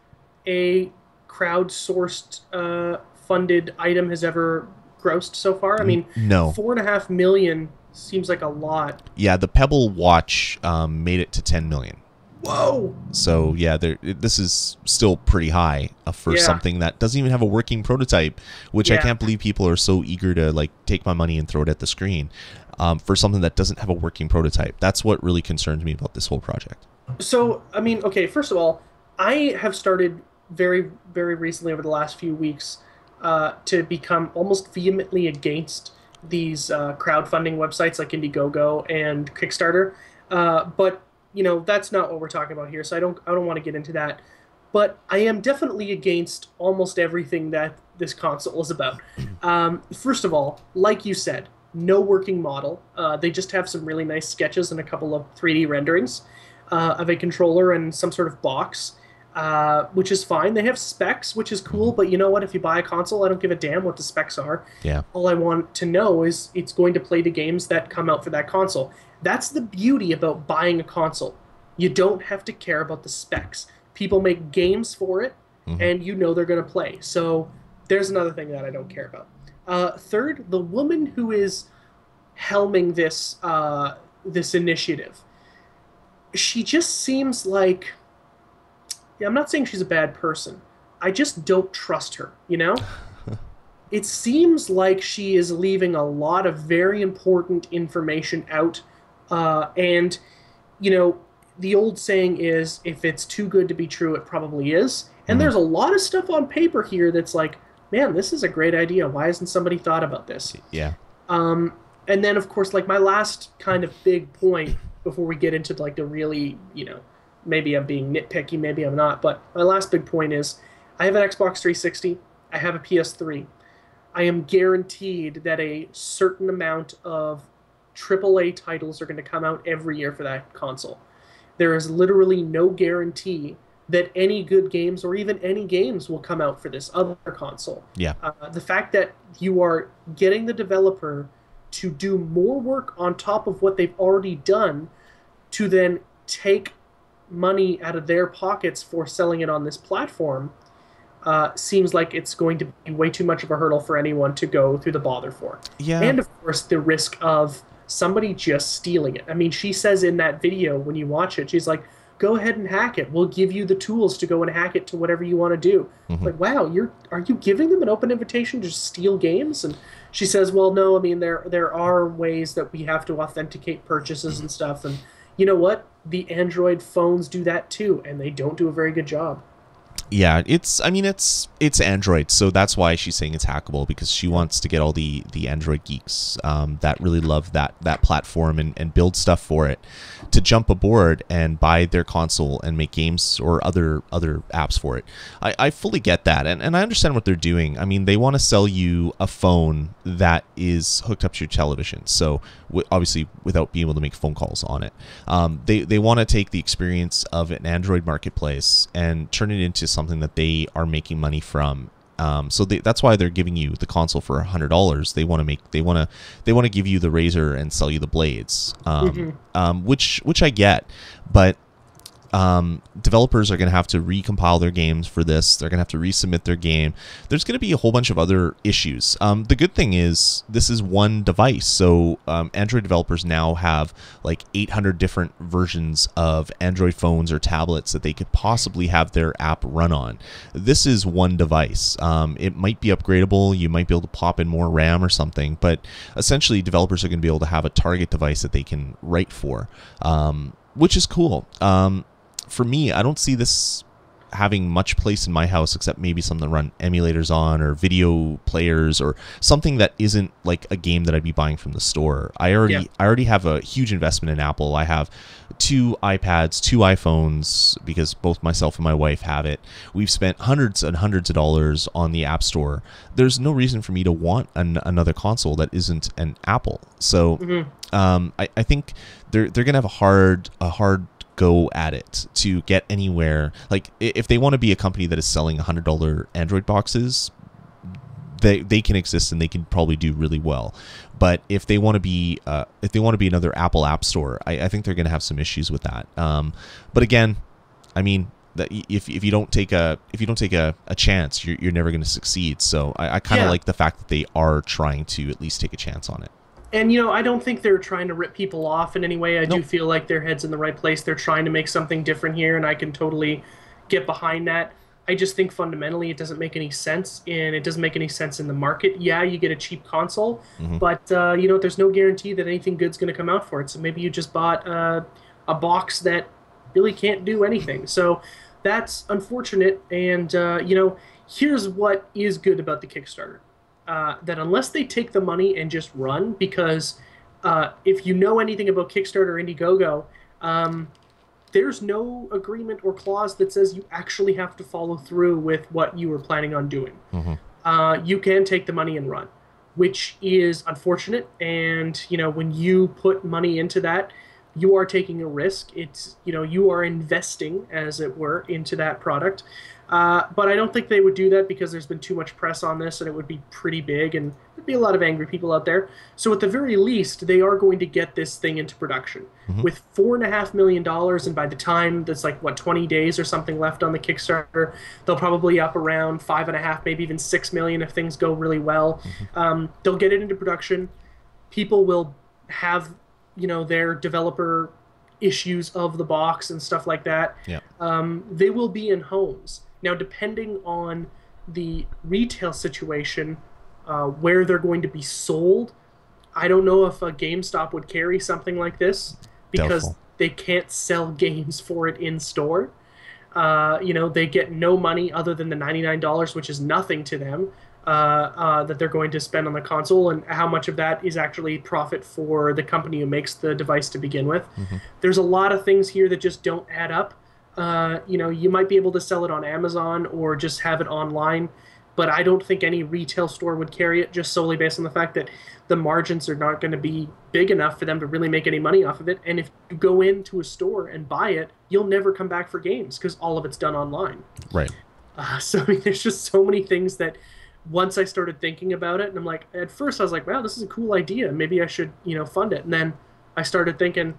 a crowdsourced funded item has ever grossed so far? I mean, no. $4.5 million seems like a lot. Yeah, the Pebble watch made it to 10 million. Whoa! So yeah, this is still pretty high for something that doesn't even have a working prototype, which I can't believe people are so eager to like take my money and throw it at the screen. for something that doesn't have a working prototype. That's what really concerns me about this whole project. So, I mean, okay, first of all, I have started very, very recently over the last few weeks to become almost vehemently against these crowdfunding websites like Indiegogo and Kickstarter. But you know, that's not what we're talking about here, so I don't want to get into that. But I am definitely against almost everything that this console is about. First of all, like you said, no working model. They just have some really nice sketches and a couple of 3D renderings of a controller and some sort of box, which is fine. They have specs, which is cool, but you know what? If you buy a console, I don't give a damn what the specs are. Yeah. All I want to know is it's going to play the games that come out for that console. That's the beauty about buying a console. You don't have to care about the specs. People make games for it, and you know they're going to play. So there's another thing that I don't care about. Third, the woman who is helming this this initiative, she just seems like, yeah, I'm not saying she's a bad person. I just don't trust her, you know? It seems like she is leaving a lot of very important information out. And, you know, the old saying is, if it's too good to be true, it probably is. And there's a lot of stuff on paper here that's like, man, this is a great idea. Why hasn't somebody thought about this? Yeah. And then, of course, like my last kind of big point before we get into like the really, you know, maybe I'm being nitpicky, maybe I'm not, but my last big point is I have an Xbox 360, I have a PS3. I am guaranteed that a certain amount of AAA titles are going to come out every year for that console. There is literally no guarantee that any good games or even any games will come out for this other console. Yeah. The fact that you are getting the developer to do more work on top of what they've already done to then take money out of their pockets for selling it on this platform seems like it's going to be way too much of a hurdle for anyone to go through the bother for. Yeah. And of course, the risk of somebody just stealing it. I mean, she says in that video when you watch it, she's like, go ahead and hack it. We'll give you the tools to go and hack it to whatever you want to do. Like, wow, are you giving them an open invitation to steal games? And she says, well, no, I mean, there are ways that we have to authenticate purchases and stuff. And you know what? The Android phones do that too, and they don't do a very good job. Yeah, it's Android, so that's why she's saying it's hackable, because she wants to get all the Android geeks that really love that platform and build stuff for it to jump aboard and buy their console and make games or other apps for it. I fully get that, and I understand what they're doing. I mean, they want to sell you a phone that is hooked up to your television, so obviously without being able to make phone calls on it. They want to take the experience of an Android marketplace and turn it into something that they are making money from. So that's why they're giving you the console for $100. They want to give you the razor and sell you the blades, which I get, but developers are going to have to recompile their games for this. They're going to have to resubmit their game. There's going to be a whole bunch of other issues. The good thing is this is one device. So Android developers now have like 800 different versions of Android phones or tablets that they could possibly have their app run on. This is one device. It might be upgradable. You might be able to pop in more RAM or something, but essentially developers are going to be able to have a target device that they can write for, which is cool. For me, I don't see this having much place in my house except maybe something to run emulators on or video players or something that isn't like a game that I'd be buying from the store. I already have a huge investment in Apple. I have 2 iPads, 2 iPhones, because both myself and my wife have it. We've spent hundreds and hundreds of dollars on the App Store. There's no reason for me to want another console that isn't an Apple. So I think they're gonna have a hard go at it to get anywhere. Like, if they want to be a company that is selling $100 Android boxes, they can exist and they can probably do really well. But if they want to be another Apple App Store, I think they're going to have some issues with that. But again, I mean, that if you don't take a chance, you're never going to succeed. So I kind of like the fact that they are trying to at least take a chance on it. And, you know, I don't think they're trying to rip people off in any way. I do feel like their head's in the right place. They're trying to make something different here, and I can totally get behind that. I just think fundamentally it doesn't make any sense, and it doesn't make any sense in the market. Yeah, you get a cheap console, but you know, there's no guarantee that anything good's going to come out for it. So maybe you just bought a box that really can't do anything. So that's unfortunate. And you know, here's what is good about the Kickstarter: that unless they take the money and just run, because if you know anything about Kickstarter or Indiegogo, there's no agreement or clause that says you actually have to follow through with what you were planning on doing. You can take the money and run, which is unfortunate. And, you know, when you put money into that, you are taking a risk. It's, you know, you are investing, as it were, into that product. But I don't think they would do that because there's been too much press on this, and it would be pretty big, and there'd be a lot of angry people out there. So at the very least, they are going to get this thing into production. With $4.5 million, and by the time that's like, what, 20 days or something left on the Kickstarter, they'll probably up around 5.5, maybe even 6 million if things go really well. They'll get it into production. People will have, you know, their developer issues of the box and stuff like that. They will be in homes. Now, depending on the retail situation, where they're going to be sold, I don't know if a GameStop would carry something like this because Doubtful. they can't sell games for it in store. You know, they get no money other than the $99, which is nothing to them, that they're going to spend on the console, and how much of that is actually profit for the company who makes the device to begin with. There's a lot of things here that just don't add up. You know, you might be able to sell it on Amazon or just have it online, but I don't think any retail store would carry it, just solely based on the fact that the margins are not going to be big enough for them to really make any money off of it. And if you go into a store and buy it, you'll never come back for games because all of it's done online. Right. So I mean, there's just so many things that once I started thinking about it, and I'm like, at first I was like, wow, this is a cool idea. Maybe I should, you know, fund it. And then I started thinking,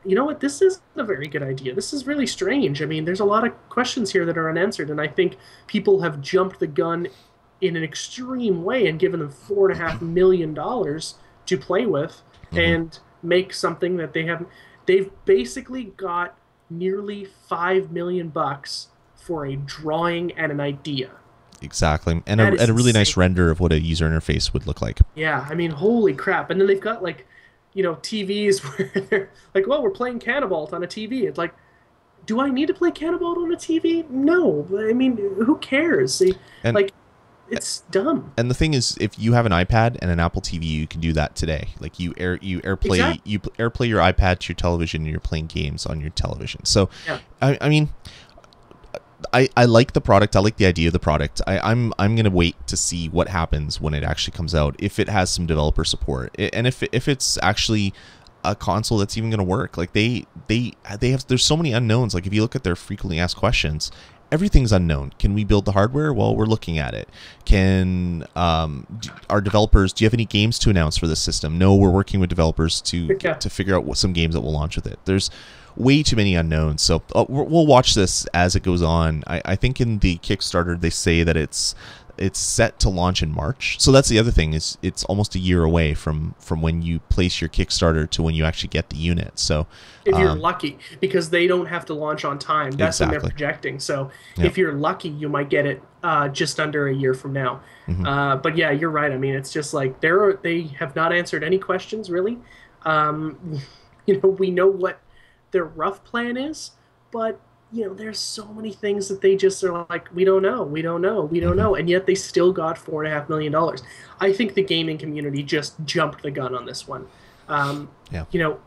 you know what, this is a very good idea. This is really strange. I mean, there's a lot of questions here that are unanswered, and I think people have jumped the gun in an extreme way and given them $4.5 million to play with and make something that they haven't. They've basically got nearly $5 million for a drawing and an idea. Exactly. And That a is really nice insane. render of what a user interface would look like. Yeah, I mean, holy crap. And then they've got, like, you know, TVs where they're like, well, we're playing Cannibalt on a TV. It's like, do I need to play Cannibalt on a TV? No. I mean, who cares? See, And- like, it's dumb. And the thing is, if you have an iPad and an Apple TV, you can do that today. Like you AirPlay Exactly. you AirPlay your iPad to your television, and you're playing games on your television. So, Yeah. I mean, I like the product. I like the idea of the product. I'm gonna wait to see what happens when it actually comes out. If it has some developer support, and if it's actually a console that's even gonna work. Like they have. There's so many unknowns. Like if you look at their frequently asked questions, everything's unknown. Can we build the hardware? Well, we're looking at it. Can our developers? Do you have any games to announce for this system? No, we're working with developers to Yeah. figure out some games that will launch with it. There's way too many unknowns. So we'll watch this as it goes on. I think in the Kickstarter they say that it's set to launch in March. So that's the other thing, is it's almost a year away from when you place your Kickstarter to when you actually get the unit. So If you're lucky, because they don't have to launch on time. That's when they're Exactly. projecting. So Yeah. if you're lucky, you might get it just under a year from now. But yeah, you're right. I mean, it's just like they have not answered any questions, really. You know, we know what their rough plan is, but you know, there's so many things that they just are like, we don't know, and yet they still got $4.5 million. I think the gaming community just jumped the gun on this one. Yeah. You know,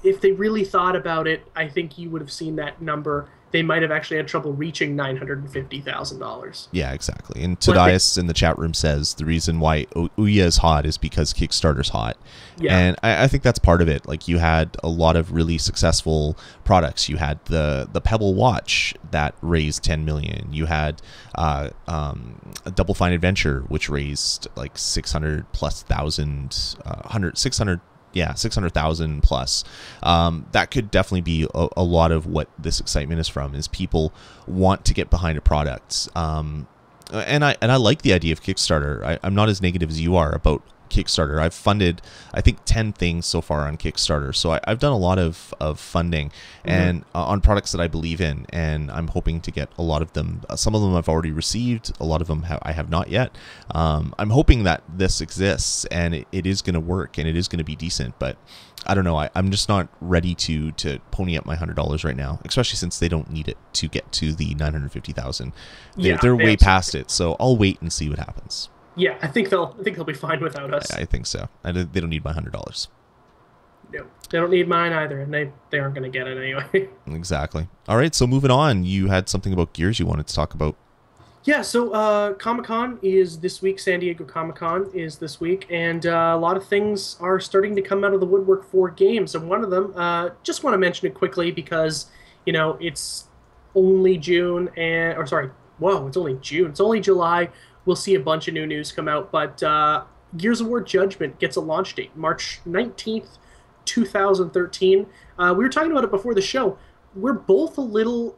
if they really thought about it, I think you would have seen that number. They might have actually had trouble reaching $950,000. yeah, exactly. And Well, I Todias in the chat room says the reason why Ouya is hot is because Kickstarter's hot. Yeah. And I think that's part of it. Like you had a lot of really successful products. You had the Pebble watch that raised 10 million. You had a Double Fine Adventure, which raised like 600,000 plus. That could definitely be a lot of what this excitement is from, is people want to get behind a product. And I like the idea of Kickstarter. I'm not as negative as you are about Kickstarter. I've funded, I think, 10 things so far on Kickstarter. So I've done a lot of funding and on products that I believe in, and I'm hoping to get a lot of them. Some of them I've already received. A lot of them I have not yet. I'm hoping that this exists and it is going to work and it is going to be decent, but I don't know. I'm just not ready to pony up my $100 right now, especially since they don't need it to get to the 950,000. They're way past it, so I'll wait and see what happens. Yeah, I think they'll be fine without us. I think so. They don't need my $100. No, they don't need mine either, and they aren't going to get it anyway. Exactly. All right, so moving on. You had something about Gears you wanted to talk about. Yeah, so Comic-Con is this week. San Diego Comic-Con is this week, and a lot of things are starting to come out of the woodwork for games. And one of them, just want to mention it quickly because, it's only June, it's only June. It's only July. We'll see a bunch of new news come out, but Gears of War Judgment gets a launch date, March 19th, 2013. We were talking about it before the show. We're both a little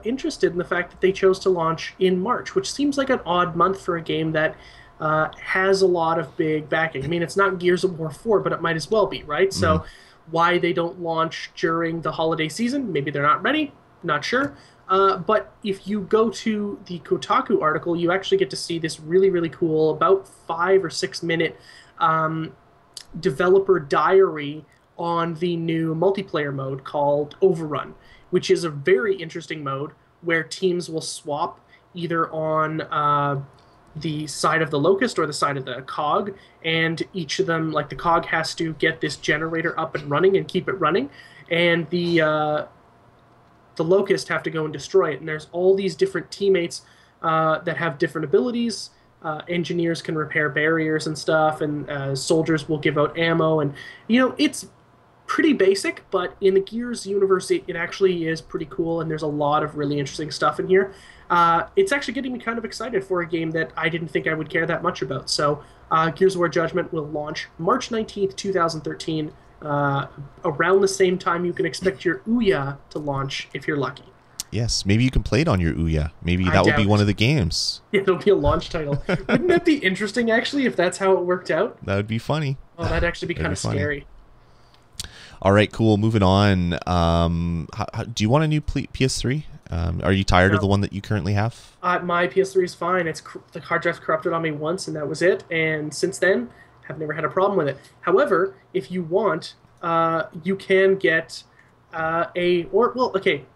interested in the fact that they chose to launch in March, which seems like an odd month for a game that has a lot of big backing. I mean, it's not Gears of War 4, but it might as well be, right? So why they don't launch during the holiday season, maybe they're not ready, not sure. But if you go to the Kotaku article, you actually get to see this really, really cool, about 5 or 6 minute developer diary on the new multiplayer mode called Overrun, which is a very interesting mode where teams will swap either on the side of the Locust or the side of the Cog, and each of them, like the Cog has to get this generator up and running and keep it running, and the Locust have to go and destroy it. And there's all these different teammates that have different abilities. Engineers can repair barriers and stuff, and soldiers will give out ammo, and it's pretty basic, but in the Gears universe, it actually is pretty cool, and there's a lot of really interesting stuff in here. It's actually getting me kind of excited for a game that I didn't think I would care that much about. So Gears of War Judgment will launch March 19th, 2013. Around the same time you can expect your Ouya to launch if you're lucky. Yes, maybe you can play it on your Ouya. Maybe that would be one of the games. Yeah, it'll be a launch title. Wouldn't that be interesting, actually, if that's how it worked out? That would be funny. Oh, that'd actually be kind of scary. All right, cool. Moving on. Do you want a new PS3? Are you tired of the one that you currently have? My PS3 is fine. The hard drive's corrupted on me once, and that was it. And since then, have never had a problem with it. However, if you want, you can get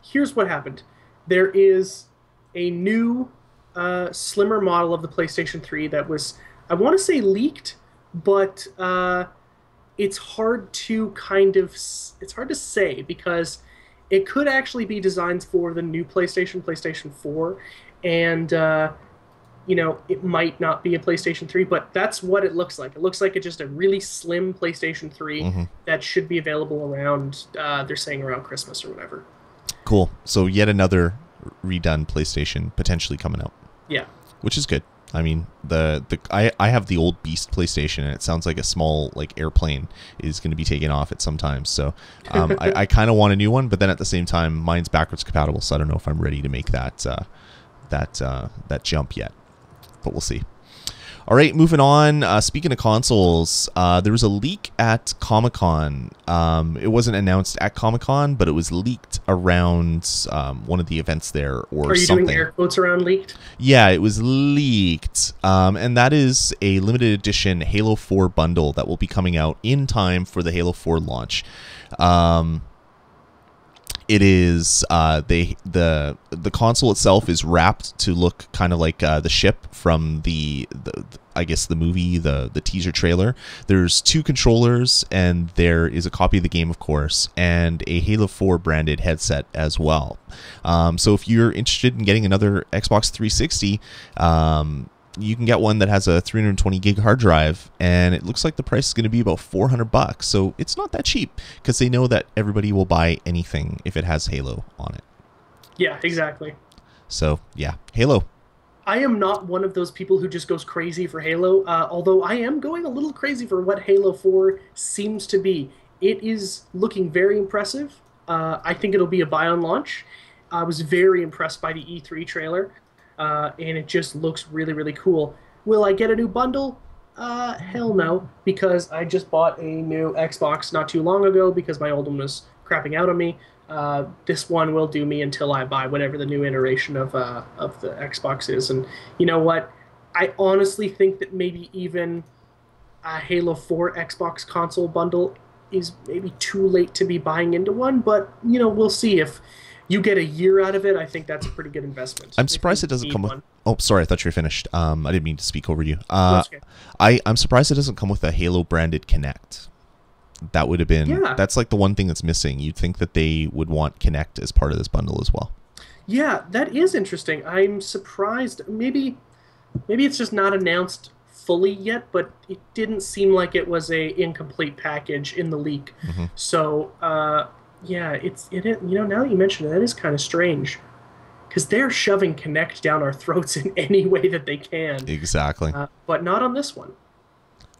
here's what happened. There is a new, slimmer model of the PlayStation 3 that was, I want to say leaked, but it's hard to say because it could actually be designed for the new PlayStation 4, and it might not be a PlayStation 3, but that's what it looks like. It looks like it's just a really slim PlayStation 3 that should be available around, they're saying around Christmas or whatever. Cool. So yet another redone PlayStation potentially coming out. Yeah. Which is good. I mean, I have the old Beast PlayStation, and it sounds like a small airplane is going to be taken off at some time. So I kind of want a new one, but then at the same time, mine's backwards compatible, so I don't know if I'm ready to make that jump yet. But we'll see. All right, moving on. Speaking of consoles, there was a leak at Comic-Con. It wasn't announced at Comic-Con, but it was leaked around one of the events there or something. Are you doing air quotes around leaked? Yeah, it was leaked. And that is a limited edition Halo 4 bundle that will be coming out in time for the Halo 4 launch. It is the console itself is wrapped to look kind of like the ship from the I guess the movie, the teaser trailer. There's 2 controllers, and there is a copy of the game, of course, and a Halo 4 branded headset as well. So if you're interested in getting another Xbox 360, you can get one that has a 320 gig hard drive, and it looks like the price is going to be about $400. So it's not that cheap because they know that everybody will buy anything if it has Halo on it. Yeah, exactly. So yeah, Halo. I am not one of those people who just goes crazy for Halo, although I am going a little crazy for what Halo 4 seems to be. It is looking very impressive. I think it'll be a buy on launch. I was very impressed by the E3 trailer. And it just looks really, really cool. Will I get a new bundle? Hell no, because I just bought a new Xbox not too long ago because my old one was crapping out on me. This one will do me until I buy whatever the new iteration of the Xbox is. And you know what? I honestly think that maybe even a Halo 4 Xbox console bundle is maybe too late to be buying into one, but we'll see. If you get a year out of it, I think that's a pretty good investment. I'm surprised it doesn't come with... Oh, sorry, I thought you were finished. I didn't mean to speak over you. Okay. I'm surprised it doesn't come with a Halo branded Kinect. That would have been... Yeah. That's like the one thing that's missing. You'd think that they would want Kinect as part of this bundle as well. Yeah, that is interesting. I'm surprised. Maybe it's just not announced fully yet, but it didn't seem like it was a incomplete package in the leak. Mm-hmm. So, yeah, it now that you mention it, that is kind of strange. Because they're shoving Kinect down our throats in any way that they can. Exactly. But not on this one.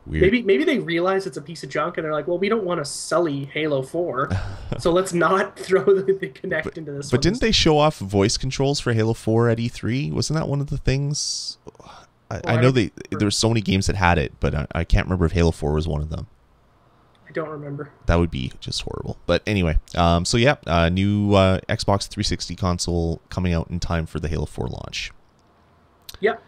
Weird. Maybe they realize it's a piece of junk and they're like, well, we don't want to sully Halo 4, so let's not throw the Kinect into this one. But didn't they show off voice controls for Halo 4 at E3? Wasn't that one of the things? I know there's so many games that had it, but I can't remember if Halo 4 was one of them. I don't remember. That would be just horrible. But anyway, so yeah, new Xbox 360 console coming out in time for the Halo 4 launch. Yep.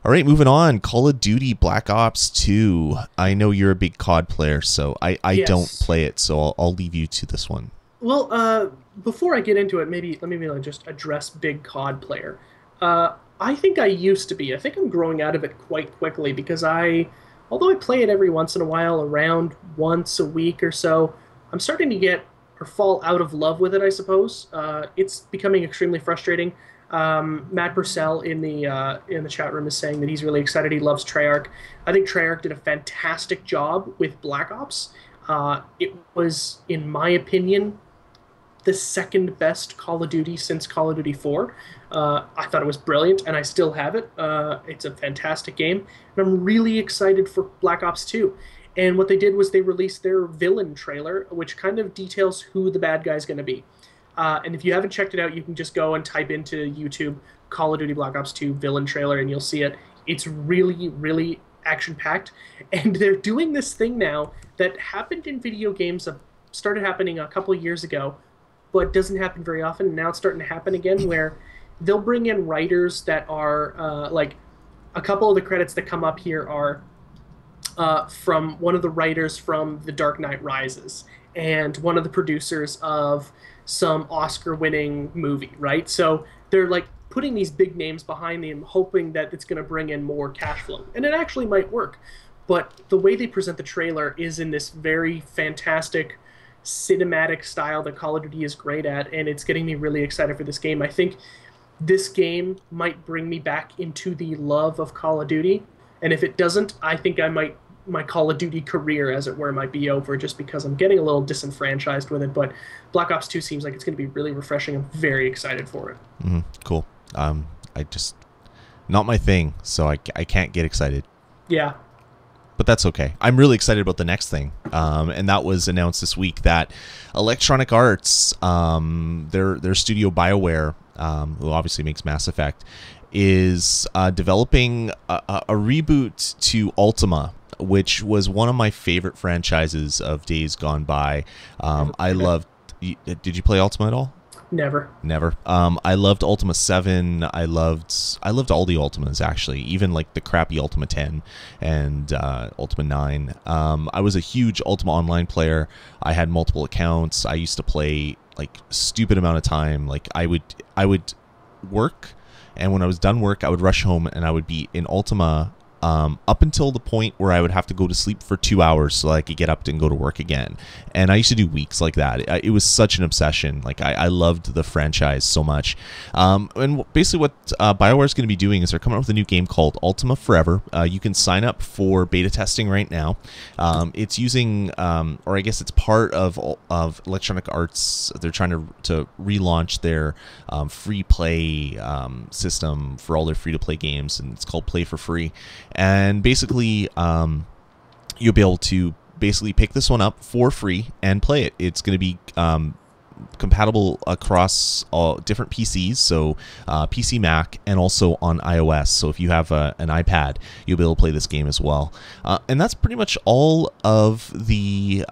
All right, moving on. Call of Duty Black Ops 2. I know you're a big COD player, so I Yes. don't play it, so I'll leave you to this one. Well, before I get into it, let me just address big COD player. I think I used to be. I think I'm growing out of it quite quickly because although I play it every once in a while, around once a week or so, I'm starting to get or fall out of love with it, I suppose. It's becoming extremely frustrating. Matt Purcell in the chat room is saying that he's really excited. He loves Treyarch. I think Treyarch did a fantastic job with Black Ops. It was, in my opinion, the second best Call of Duty since Call of Duty 4. I thought it was brilliant, and I still have it. It's a fantastic game, and I'm really excited for Black Ops 2. And what they did was they released their villain trailer, which kind of details who the bad guy's going to be. And if you haven't checked it out, you can just go and type into YouTube Call of Duty Black Ops 2 villain trailer, and you'll see it. It's really, really action-packed. And they're doing this thing now that happened in video games, started happening a couple of years ago, but doesn't happen very often. And now it's starting to happen again, where they'll bring in writers that are, like, a couple of the credits that come up here are from one of the writers from The Dark Knight Rises and one of the producers of some Oscar-winning movie, right? So they're like putting these big names behind them, hoping that it's going to bring in more cash flow. And it actually might work. But the way they present the trailer is in this very fantastic cinematic style that Call of Duty is great at, and it's getting me really excited for this game. I think this game might bring me back into the love of Call of Duty. And if it doesn't, I think my Call of Duty career, as it were, might be over just because I'm getting a little disenfranchised with it. But Black Ops 2 seems like it's going to be really refreshing. I'm very excited for it. Mm-hmm. Cool. I just... Not my thing, so I can't get excited. Yeah. But that's okay. I'm really excited about the next thing. And that was announced this week that Electronic Arts, their studio BioWare, who obviously makes Mass Effect, is developing a reboot to Ultima, which was one of my favorite franchises of days gone by. I loved... Did you play Ultima at all? Never. I loved Ultima 7. I loved all the Ultimas, actually, even like the crappy Ultima 10 and Ultima 9. I was a huge Ultima Online player. I had multiple accounts. I used to play like stupid amount of time. Like I would work, and when I was done work, I would rush home and I would be in Ultima up until the point where I would have to go to sleep for 2 hours so I could get up and go to work again. And I used to do weeks like that. It was such an obsession. Like I loved the franchise so much. And basically what BioWare is going to be doing is they're coming up with a new game called Ultima Forever. You can sign up for beta testing right now. It's using, or I guess it's part of Electronic Arts. They're trying to relaunch their free play system for all their free to play games, and it's called Play for Free. And basically, you'll be able to basically pick this one up for free and play it. It's going to be compatible across all different PCs, so PC, Mac, and also on iOS. So if you have an iPad, you'll be able to play this game as well. And that's pretty much all of the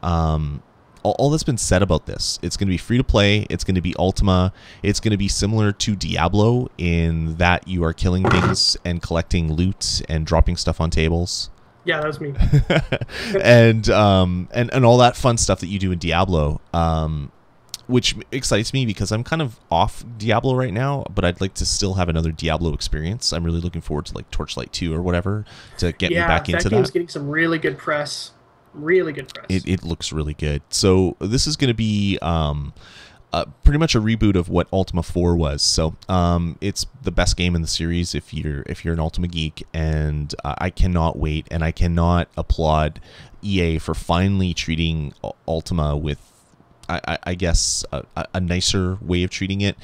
all that's been said about this. It's going to be free to play. It's going to be Ultima. It's going to be similar to Diablo in that you are killing things and collecting loot and dropping stuff on tables. Yeah, that was me. and all that fun stuff that you do in Diablo, which excites me because I'm kind of off Diablo right now, but I'd like to still have another Diablo experience. I'm really looking forward to like Torchlight 2 or whatever to get me back into that. That game's getting some really good press. Really good press. It looks really good. So this is going to be pretty much a reboot of what Ultima 4 was. So it's the best game in the series if you're an Ultima geek, and I cannot wait, and I cannot applaud EA for finally treating Ultima with, I guess, a nicer way of treating it.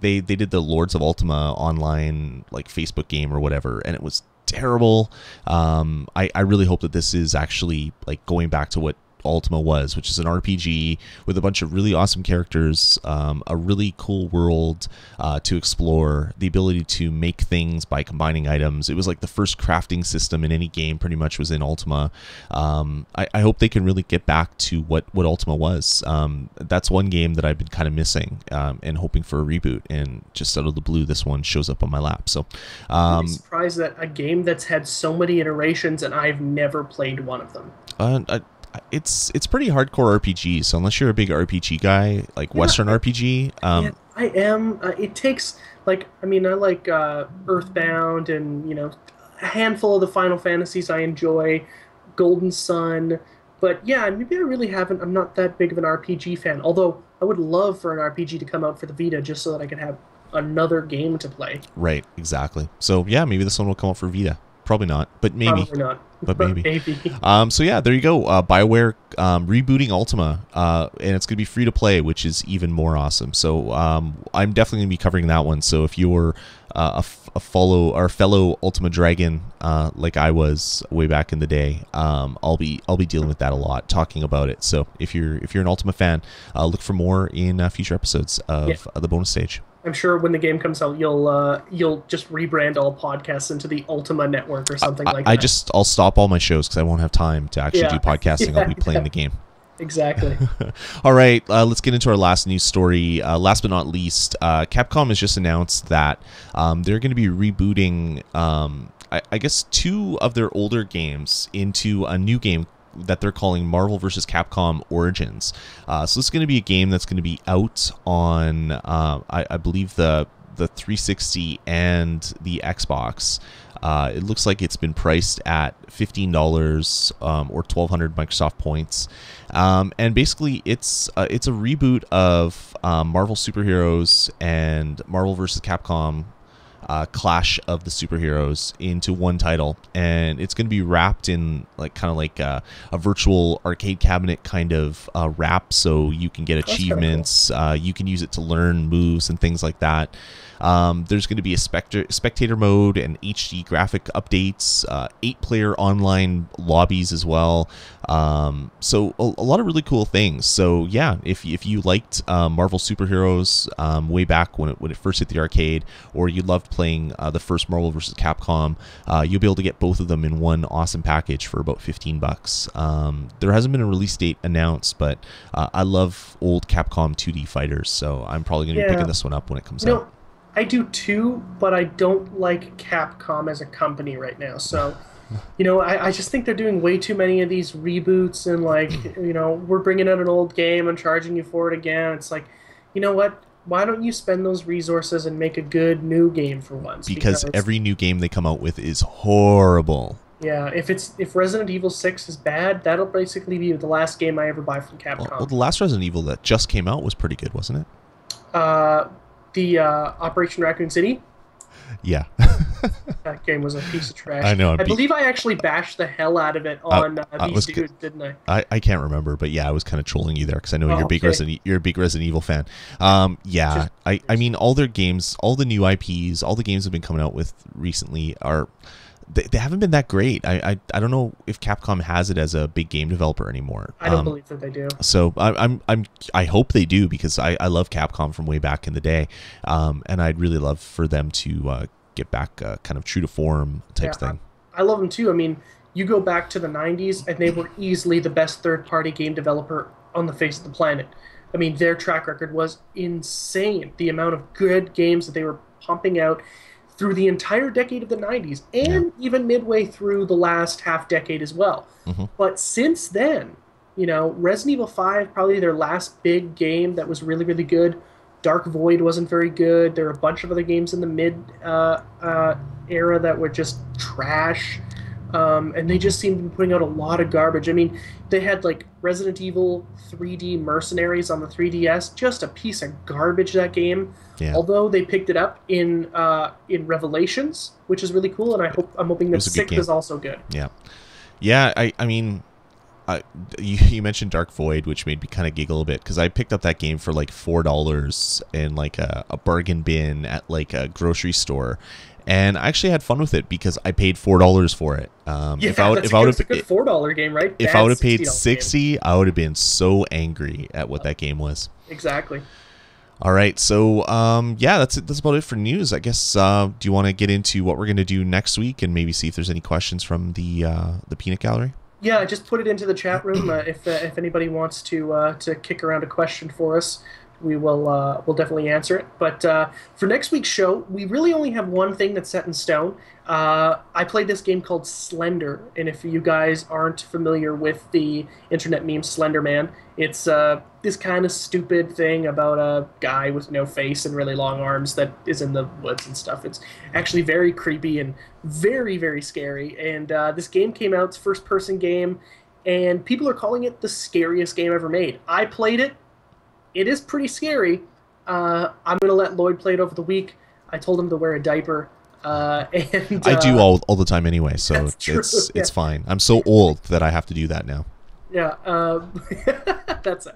They did the Lords of Ultima online like Facebook game or whatever, and it was terrible. I really hope that this is actually like going back to what Ultima was, which is an RPG with a bunch of really awesome characters, a really cool world to explore, the ability to make things by combining items. It was like the first crafting system in any game pretty much was in Ultima. I hope they can really get back to what Ultima was. That's one game that I've been kind of missing and hoping for a reboot, and just out of the blue this one shows up on my lap. So I'm surprised that a game that's had so many iterations and I've never played one of them. It's pretty hardcore RPG, so unless you're a big RPG guy, like Western RPG, I am. It takes like, I mean, I like Earthbound, and a handful of the Final Fantasies I enjoy, Golden Sun, but yeah, maybe I really haven't. I'm not that big of an RPG fan. Although I would love for an RPG to come out for the Vita just so that I could have another game to play. Right, exactly. So yeah, maybe this one will come out for Vita. Probably not, but maybe. Probably not. But maybe. So yeah, there you go. BioWare rebooting Ultima, and it's going to be free to play, which is even more awesome. So I'm definitely going to be covering that one. So if you're a fellow Ultima Dragon, like I was way back in the day, I'll be dealing with that a lot, talking about it. So if you're an Ultima fan, look for more in future episodes of the bonus stage. I'm sure when the game comes out, you'll just rebrand all podcasts into the Ultima Network or something like that. I'll stop all my shows because I won't have time to actually do podcasting. I'll be playing the game. Exactly. All right, let's get into our last news story. Last but not least, Capcom has just announced that they're going to be rebooting, I guess, 2 of their older games into a new game that they're calling Marvel vs. Capcom Origins. So this is going to be a game that's going to be out on, I believe, the 360 and the Xbox. It looks like it's been priced at $15 or 1,200 Microsoft points. And basically, it's a reboot of Marvel Superheroes and Marvel vs. Capcom Clash of the Superheroes into one title, and it's going to be wrapped in kind of a virtual arcade cabinet kind of wrap, so you can get achievements. Cool. You can use it to learn moves and things like that. There's going to be a spectator mode and HD graphic updates, 8-player online lobbies as well. So a lot of really cool things. So yeah, if you liked Marvel Superheroes way back when it first hit the arcade, or you loved playing the first Marvel vs. Capcom, you'll be able to get both of them in one awesome package for about $15. There hasn't been a release date announced, but I love old Capcom 2D fighters, so I'm probably going to be picking this one up when it comes out. I do too, but I don't like Capcom as a company right now. So, I just think they're doing way too many of these reboots, and we're bringing out an old game and charging you for it again. It's like, you know what? Why don't you spend those resources and make a good new game for once? Because every new game they come out with is horrible. Yeah, if Resident Evil 6 is bad, that'll basically be the last game I ever buy from Capcom. Well, the last Resident Evil that just came out was pretty good, wasn't it? The Operation Raccoon City? Yeah. That game was a piece of trash. I know. I believe I actually bashed the hell out of it on these dudes, didn't I? I can't remember, but yeah, I was kind of trolling you there because I know you're a big Resident Evil fan. Yeah, I mean, all their games, all the new IPs, all the games have been coming out with recently they haven't been that great. I don't know if Capcom has it as a big game developer anymore. I don't believe that they do. So I hope they do, because I love Capcom from way back in the day, and I'd really love for them to get back kind of true to form type thing. I love them too. I mean, you go back to the 90s, and they were easily the best third-party game developer on the face of the planet. I mean, their track record was insane. The amount of good games that they were pumping out through the entire decade of the 90s, and even midway through the last half decade as well. But since then, you know, Resident Evil 5, probably their last big game that was really, really good. Dark Void wasn't very good. There were a bunch of other games in the mid era that were just trash. And they just seemed to be putting out a lot of garbage. I mean, they had like Resident Evil 3D Mercenaries on the 3DS, just a piece of garbage, that game. Yeah. Although they picked it up in Revelations, which is really cool, and I'm hoping that 6 is also good. Yeah, yeah. I mean, you mentioned Dark Void, which made me kind of giggle a bit, because I picked up that game for like $4 in like a bargain bin at like a grocery store. And I actually had fun with it because I paid $4 for it. It's a good $4 game, right? If I would have paid $60, I would have been so angry at what that game was. Exactly. All right, so yeah, that's it. That's about it for news, I guess. Do you want to get into what we're going to do next week, and maybe see if there's any questions from the peanut gallery? Yeah, just put it into the chat room if anybody wants to kick around a question for us. We'll definitely answer it. But for next week's show, we really only have one thing that's set in stone. I played this game called Slender, and if you guys aren't familiar with the internet meme Slender Man, it's this kind of stupid thing about a guy with no face and really long arms that is in the woods and stuff. It's actually very creepy and very, very scary. And this game came out, it's a first-person game, and people are calling it the scariest game ever made. I played it. It is pretty scary. I'm going to let Lloyd play it over the week. I told him to wear a diaper. And I do all the time anyway, so it's fine. I'm so old that I have to do that now. Yeah, that's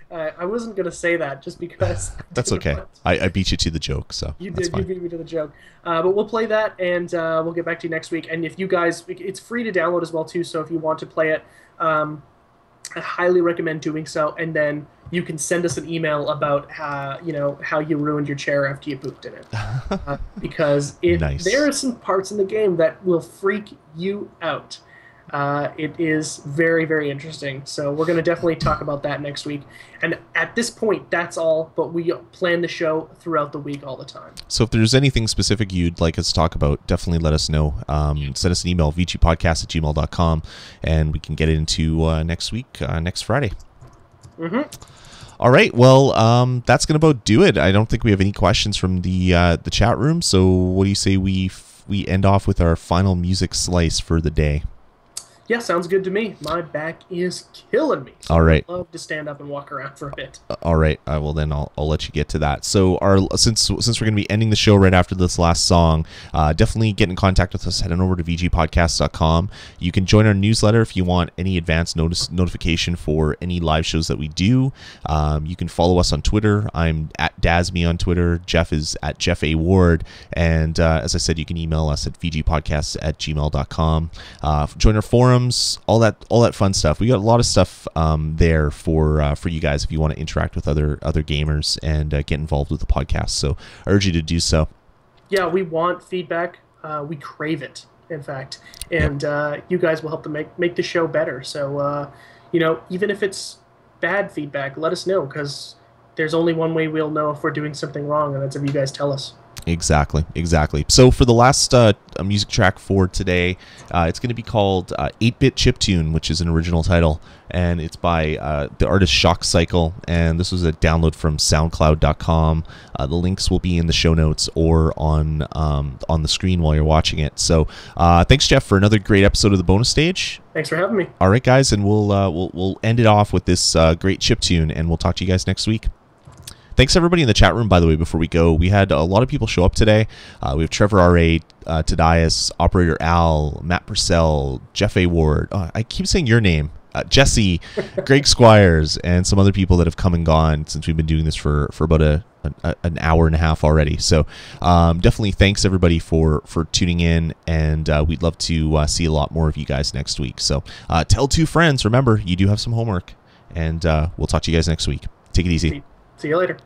I wasn't going to say that just because. That's okay. I beat you to the joke, so you did. You beat me to the joke. But we'll play that, and we'll get back to you next week. And if you guys, it's free to download as well too. So if you want to play it, I highly recommend doing so. And then you can send us an email about how you ruined your chair after you pooped in it, because there are some parts in the game that will freak you out. It is very, very interesting. So we're going to definitely talk about that next week. And at this point, that's all. But we plan the show throughout the week all the time. So if there's anything specific you'd like us to talk about, definitely let us know. Send us an email, vgpodcast@gmail.com, and we can get it into next week, next Friday. All right, well, that's going to about do it. I don't think we have any questions from the chat room. So what do you say we end off with our final music slice for the day? Yeah, sounds good to me. My back is killing me. So all right. I'd love to stand up and walk around for a bit. All right. Well, then I'll let you get to that. So since we're going to be ending the show right after this last song, definitely get in contact with us. Head on over to vgpodcast.com. You can join our newsletter if you want any advance notification for any live shows that we do. You can follow us on Twitter. I'm at Dasme on Twitter. Jeff is at Jeff A. Ward. And as I said, you can email us at vgpodcasts@gmail.com. Join our forum. All that fun stuff. We got a lot of stuff there for you guys if you want to interact with other gamers and get involved with the podcast. So I urge you to do so. Yeah, we want feedback. We crave it, in fact, and you guys will help to make the show better. So even if it's bad feedback, let us know, because there's only one way we'll know if we're doing something wrong, and that's if you guys tell us. Exactly. So for the last music track for today, it's going to be called 8-Bit Chiptune, which is an original title, and it's by the artist Shock Cycle, and this was a download from soundcloud.com. The links will be in the show notes or on the screen while you're watching it. So thanks, Jeff, for another great episode of the bonus stage. Thanks for having me. All right, guys, and we'll end it off with this great chiptune, and we'll talk to you guys next week. Thanks, everybody in the chat room, by the way, before we go. We had a lot of people show up today. We have Trevor R.A., Tadias, Operator Al, Matt Purcell, Jeff A. Ward. I keep saying your name. Jesse, Greg Squires, and some other people that have come and gone since we've been doing this for about an hour and a half already. So definitely thanks everybody for tuning in, and we'd love to see a lot more of you guys next week. So tell 2 friends. Remember, you do have some homework, and we'll talk to you guys next week. Take it easy. See you later.